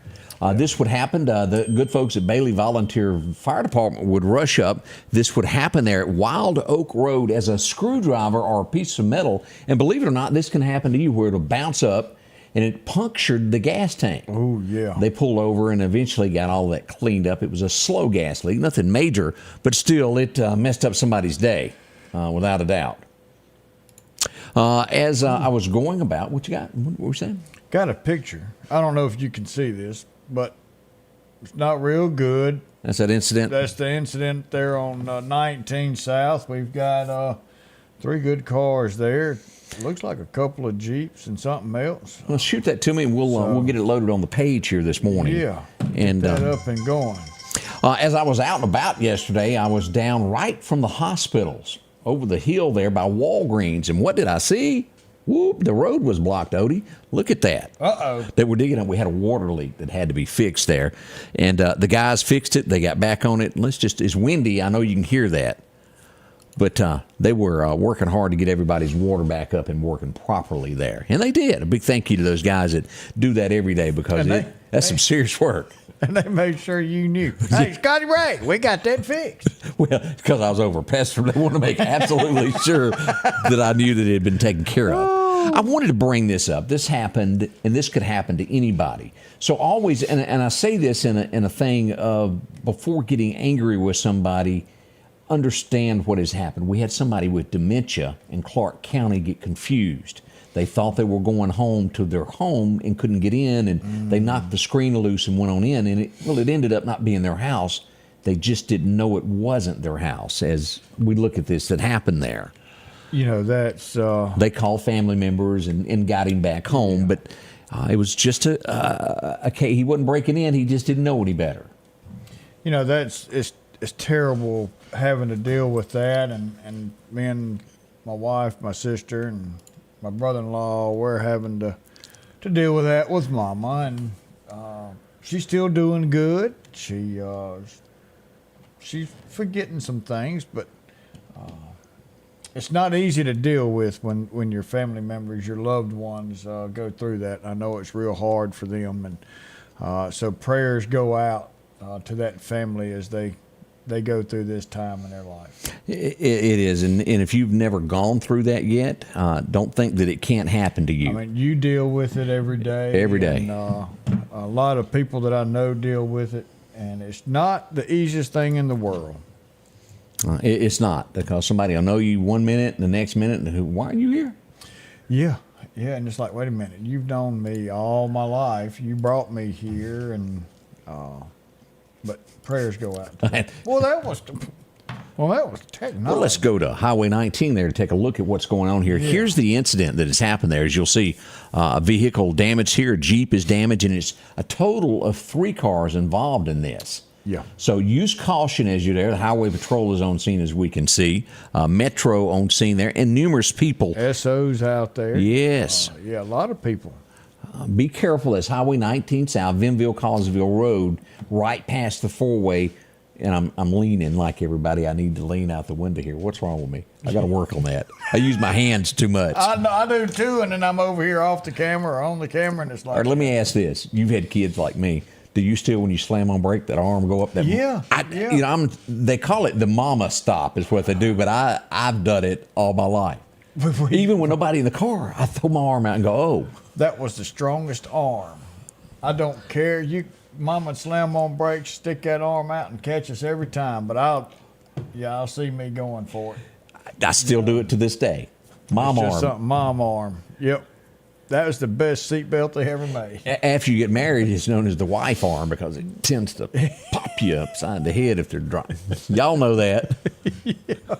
This would happen. The good folks at Bailey Volunteer Fire Department would rush up. This would happen there at Wild Oak Road as a screwdriver or a piece of metal. And believe it or not, this can happen to you where it'll bounce up and it punctured the gas tank. Oh, yeah. They pulled over and eventually got all that cleaned up. It was a slow gas leak, nothing major, but still it messed up somebody's day, without a doubt. As I was going about, what you got? What were you saying? Got a picture. I don't know if you can see this, but it's not real good. That's that incident? That's the incident there on 19 South. We've got 3 good cars there. Looks like a couple of Jeeps and something else. Well, shoot that to me, and we'll get it loaded on the page here this morning. Yeah, and get that up and going. As I was out and about yesterday, I was down right from the hospitals over the hill there by Walgreens, and what did I see? Whoop, the road was blocked, Odie. Look at that. Uh-oh. They were digging up. We had a water leak that had to be fixed there, and the guys fixed it. They got back on it. It's windy. I know you can hear that. But they were working hard to get everybody's water back up and working properly there. And they did. A big thank you to those guys that do that every day, because that's some serious work. And they made sure you knew. Hey, Scotty Ray, we got that fixed. Well, because I was over pestered. They wanted to make absolutely sure that I knew that it had been taken care of. I wanted to bring this up. This happened, and this could happen to anybody. So always, and I say this in a thing of, before getting angry with somebody, understand what has happened. We had somebody with dementia in Clark County get confused. They thought they were going home to their home and couldn't get in, and they knocked the screen loose and went on in, and it ended up not being their house. They just didn't know it wasn't their house. As we look at this that happened there, you know, that's they called family members and got him back home, but it was just he wasn't breaking in. He just didn't know any better. You know, it's terrible having to deal with that, and me and my wife, my sister, and my brother-in-law, we're having to deal with that with Mama, and she's still doing good. She's forgetting some things, but it's not easy to deal with when your family members, your loved ones, go through that. I know it's real hard for them, and so prayers go out to that family as they go through this time in their life. It is, and if you've never gone through that yet, don't think that it can't happen to you. I mean, you deal with it every day. Every day. And, a lot of people that I know deal with it, and it's not the easiest thing in the world. It's not, because somebody will know you 1 minute, and the next minute, why are you here? Yeah, and it's like, wait a minute, you've known me all my life. You brought me here, and but prayers go out to them. Well, that was technology. Well, let's go to Highway 19 there to take a look at what's going on here. Yeah. Here's the incident that has happened there. As you'll see, a vehicle damaged here, a Jeep is damaged, and it's a total of 3 cars involved in this. Yeah. So use caution as you're there. The Highway Patrol is on scene, as we can see. Metro on scene there, and numerous people. SOs out there. Yes. Yeah, a lot of people. Be careful as Highway 19 South, Vinville-Collinsville Road, right past the 4-way. And I'm leaning like everybody. I need to lean out the window here. What's wrong with me? I got to work on that. I use my hands too much. I do too, and then I'm over here off the camera or on the camera, and it's like. All right, let me ask this: you've had kids like me. Do you still, when you slam on brake, that arm go up? Yeah. You know, they call it the mama stop, is what they do. But I've done it all my life. Even with nobody in the car, I throw my arm out and go, oh. That was the strongest arm. I don't care. Mama slam on brakes, stick that arm out, and catch us every time. But I'll see me going for it. I still do it to this day. Mom it's arm. Just something, mom arm. Yep. That was the best seatbelt they ever made. After you get married, it's known as the wife arm, because it tends to pop you upside the head if they're driving. Y'all know that. Yeah.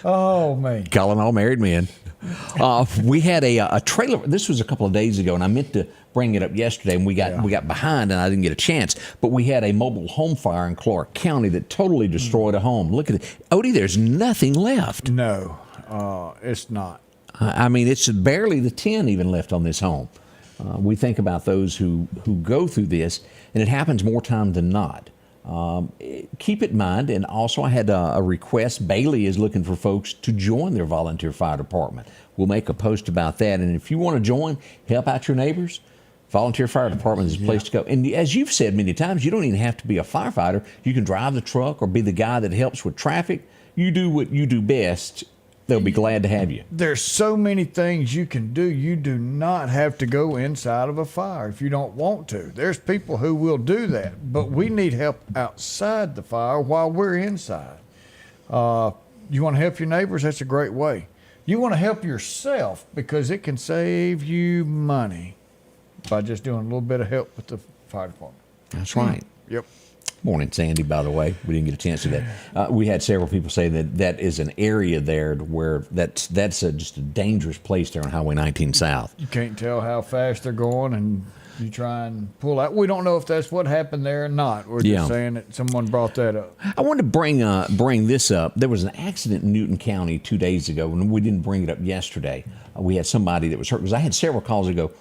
Oh, man. Calling all married men. We had a trailer. This was a couple of days ago, and I meant to bring it up yesterday, and we got behind, and I didn't get a chance. But we had a mobile home fire in Clark County that totally destroyed a home. Look at it, Odie. There's nothing left. No, it's not. I mean, it's barely the tin even left on this home. We think about those who go through this, and it happens more time than not. Keep it in mind, and also I had a request. Bailey is looking for folks to join their volunteer fire department. We'll make a post about that, and if you want to join, help out your neighbors, volunteer fire department is the place to go. And as you've said many times, you don't even have to be a firefighter. You can drive the truck or be the guy that helps with traffic. You do what you do best they'll be glad to have you. There's so many things you can do. You do not have to go inside of a fire if you don't want to. There's people who will do that, but we need help outside the fire while we're inside. You want to help your neighbors? That's a great way. You want to help yourself because it can save you money by just doing a little bit of help with the fire department. That's right. Yep. Morning, Sandy, by the way. We didn't get a chance to do that. We had several people say that is an area there where that's just a dangerous place there on Highway 19 South. You can't tell how fast they're going, and you try and pull out. We don't know if that's what happened there or not. We're just saying that someone brought that up. I wanted to bring this up. There was an accident in Newton County 2 days ago, and we didn't bring it up yesterday. We had somebody that was hurt, because I had several calls ago.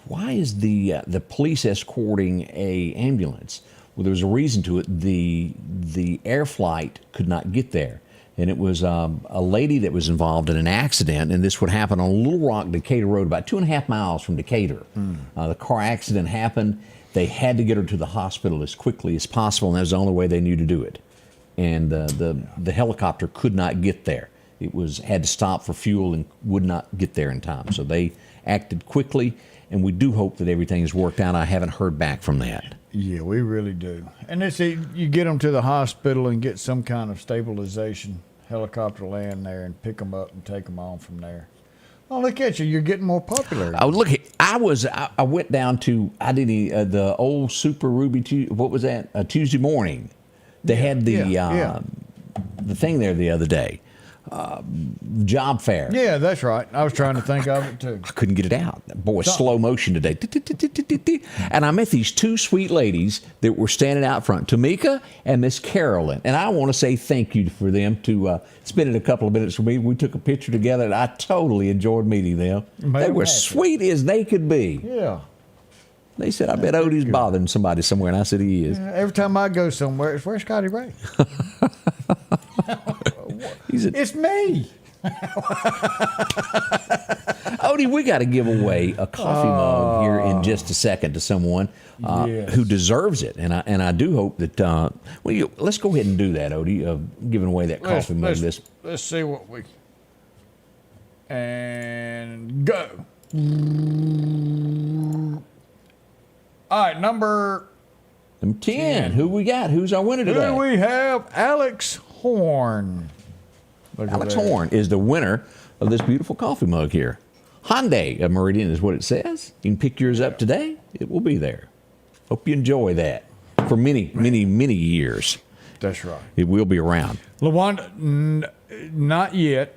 Why is the police escorting a ambulance? Well, there was a reason to it. The air flight could not get there, and it was a lady that was involved in an accident, and this would happen on Little Rock, Decatur Road, about 2.5 miles from Decatur. The car accident happened. They had to get her to the hospital as quickly as possible, and that was the only way they knew to do it. And the helicopter could not get there. It had to stop for fuel and would not get there in time. So they acted quickly, and we do hope that everything has worked out. I haven't heard back from that. Yeah, we really do. And you get them to the hospital and get some kind of stabilization, helicopter land there and pick them up and take them on from there. Oh, look at you. You're getting more popular. Oh, look, I went down to, the old Super Ruby, what was that? Tuesday morning. They had the thing there the other day. Job fair. Yeah, that's right. I was trying to think of it too. I couldn't get it out. Boy, slow motion today. And I met these two sweet ladies that were standing out front, Tamika and Miss Carolyn. And I want to say thank you for them to spending a couple of minutes with me. We took a picture together, and I totally enjoyed meeting them. They were sweet as they could be. Yeah. They said, I bet Odie's bothering somebody somewhere. And I said, he is. Yeah, every time I go somewhere, it's where's Scotty Ray? It's me. Odie, we got to give away a coffee mug here in just a second to someone who deserves it, and I do hope that. Let's go ahead and do that, Odie. Giving away that coffee mug. Let's see what we and go. All right, number 10. Who we got? Who's our winner today? Who we have? Alex Horn. Alex Horn is the winner of this beautiful coffee mug here. Hyundai of Meridian is what it says. You can pick yours up today. It will be there. Hope you enjoy that for many, many, many years. That's right. It will be around. LaWanda, not yet.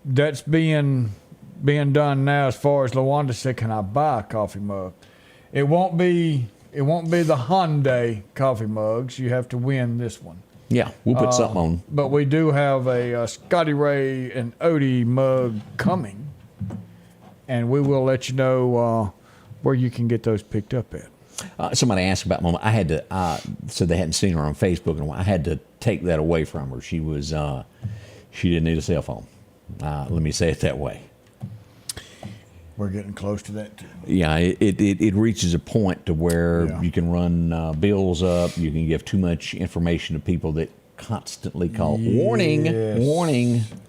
That's being done now. As far as LaWanda said, can I buy a coffee mug? It won't be the Hyundai coffee mugs. You have to win this one. Yeah, we'll put something on. But we do have a Scotty Ray and Odie mug coming, and we will let you know where you can get those picked up at. Somebody asked about Mama. I had to, so they hadn't seen her on Facebook in a while. I had to take that away from her. She didn't need a cell phone. Let me say it that way. We're getting close to that too. Yeah, it reaches a point to where you can run bills up. You can give too much information to people that constantly call. Warning.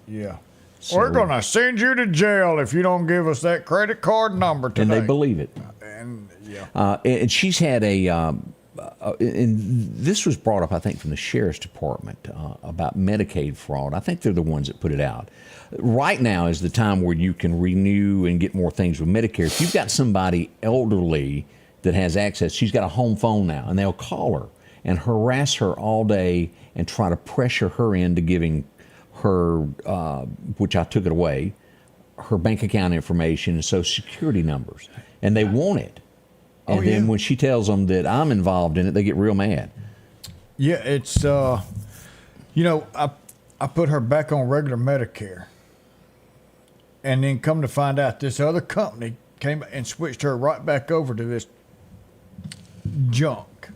Yeah. So, we're going to send you to jail if you don't give us that credit card number today. And they believe it. And and she's had and this was brought up, I think, from the Sheriff's Department about Medicaid fraud. I think they're the ones that put it out. Right now is the time where you can renew and get more things with Medicare. If you've got somebody elderly that has access, she's got a home phone now, and they'll call her and harass her all day and try to pressure her into giving her, which I took it away, her bank account information and Social Security numbers. And they want it. And then when she tells them that I'm involved in it, they get real mad. Yeah, it's, I put her back on regular Medicare. And then come to find out, this other company came and switched her right back over to this junk.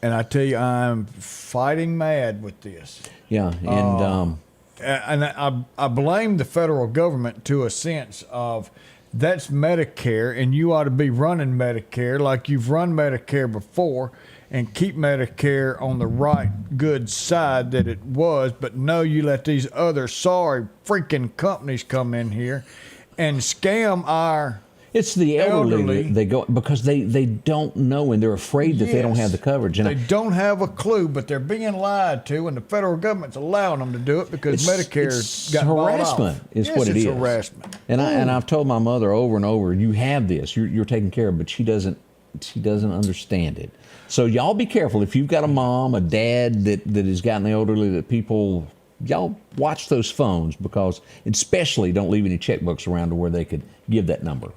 And I tell you, I'm fighting mad with this. Yeah, and I blame the federal government to a sense of That's Medicare, and you ought to be running Medicare like you've run Medicare before and keep Medicare on the right, good side that it was. But no, you let these other sorry freaking companies come in here and scam our It's the elderly. They go because they don't know and they're afraid that they don't have the coverage. And they don't have a clue, but they're being lied to, and the federal government's allowing them to do it because Medicare's got harassment bought off. is what it is. It's harassment. And I've told my mother over and over, you have this, you're taken care of, but she doesn't understand it. So y'all be careful if you've got a mom, a dad that has gotten the elderly, that people. Y'all watch those phones, because especially don't leave any checkbooks around to where they could give that number.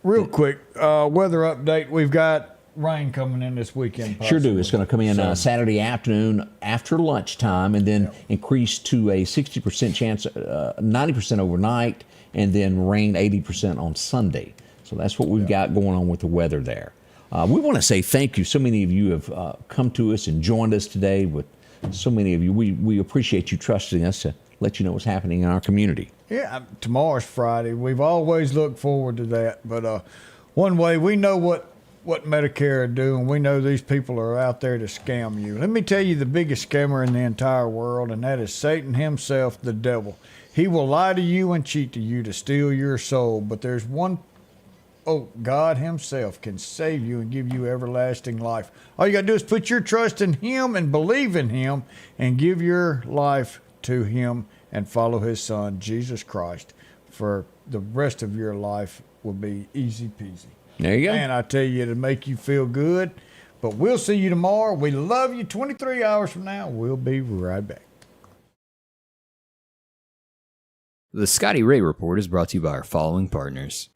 Real quick, weather update. We've got rain coming in this weekend. Sure do. It's going to come in Saturday afternoon after lunchtime, and then increase to a 60% chance, 90% overnight, and then rain 80% on Sunday. So that's what we've got going on with the weather there. We want to say thank you. So many of you have come to us and joined us today with so many of you. We appreciate you trusting us to let you know what's happening in our community. Yeah, tomorrow's Friday. We've always looked forward to that. But one way, we know what Medicare are doing. We know these people are out there to scam you. Let me tell you the biggest scammer in the entire world, and that is Satan himself, the devil. He will lie to you and cheat to you to steal your soul. But there's one. Oh, God himself can save you and give you everlasting life. All you got to do is put your trust in him and believe in him and give your life to him and follow his son, Jesus Christ, for the rest of your life will be easy peasy. There you go. And I tell you, it'll make you feel good. But we'll see you tomorrow. We love you. 23 hours from now, we'll be right back. The Scotty Ray Report is brought to you by our following partners.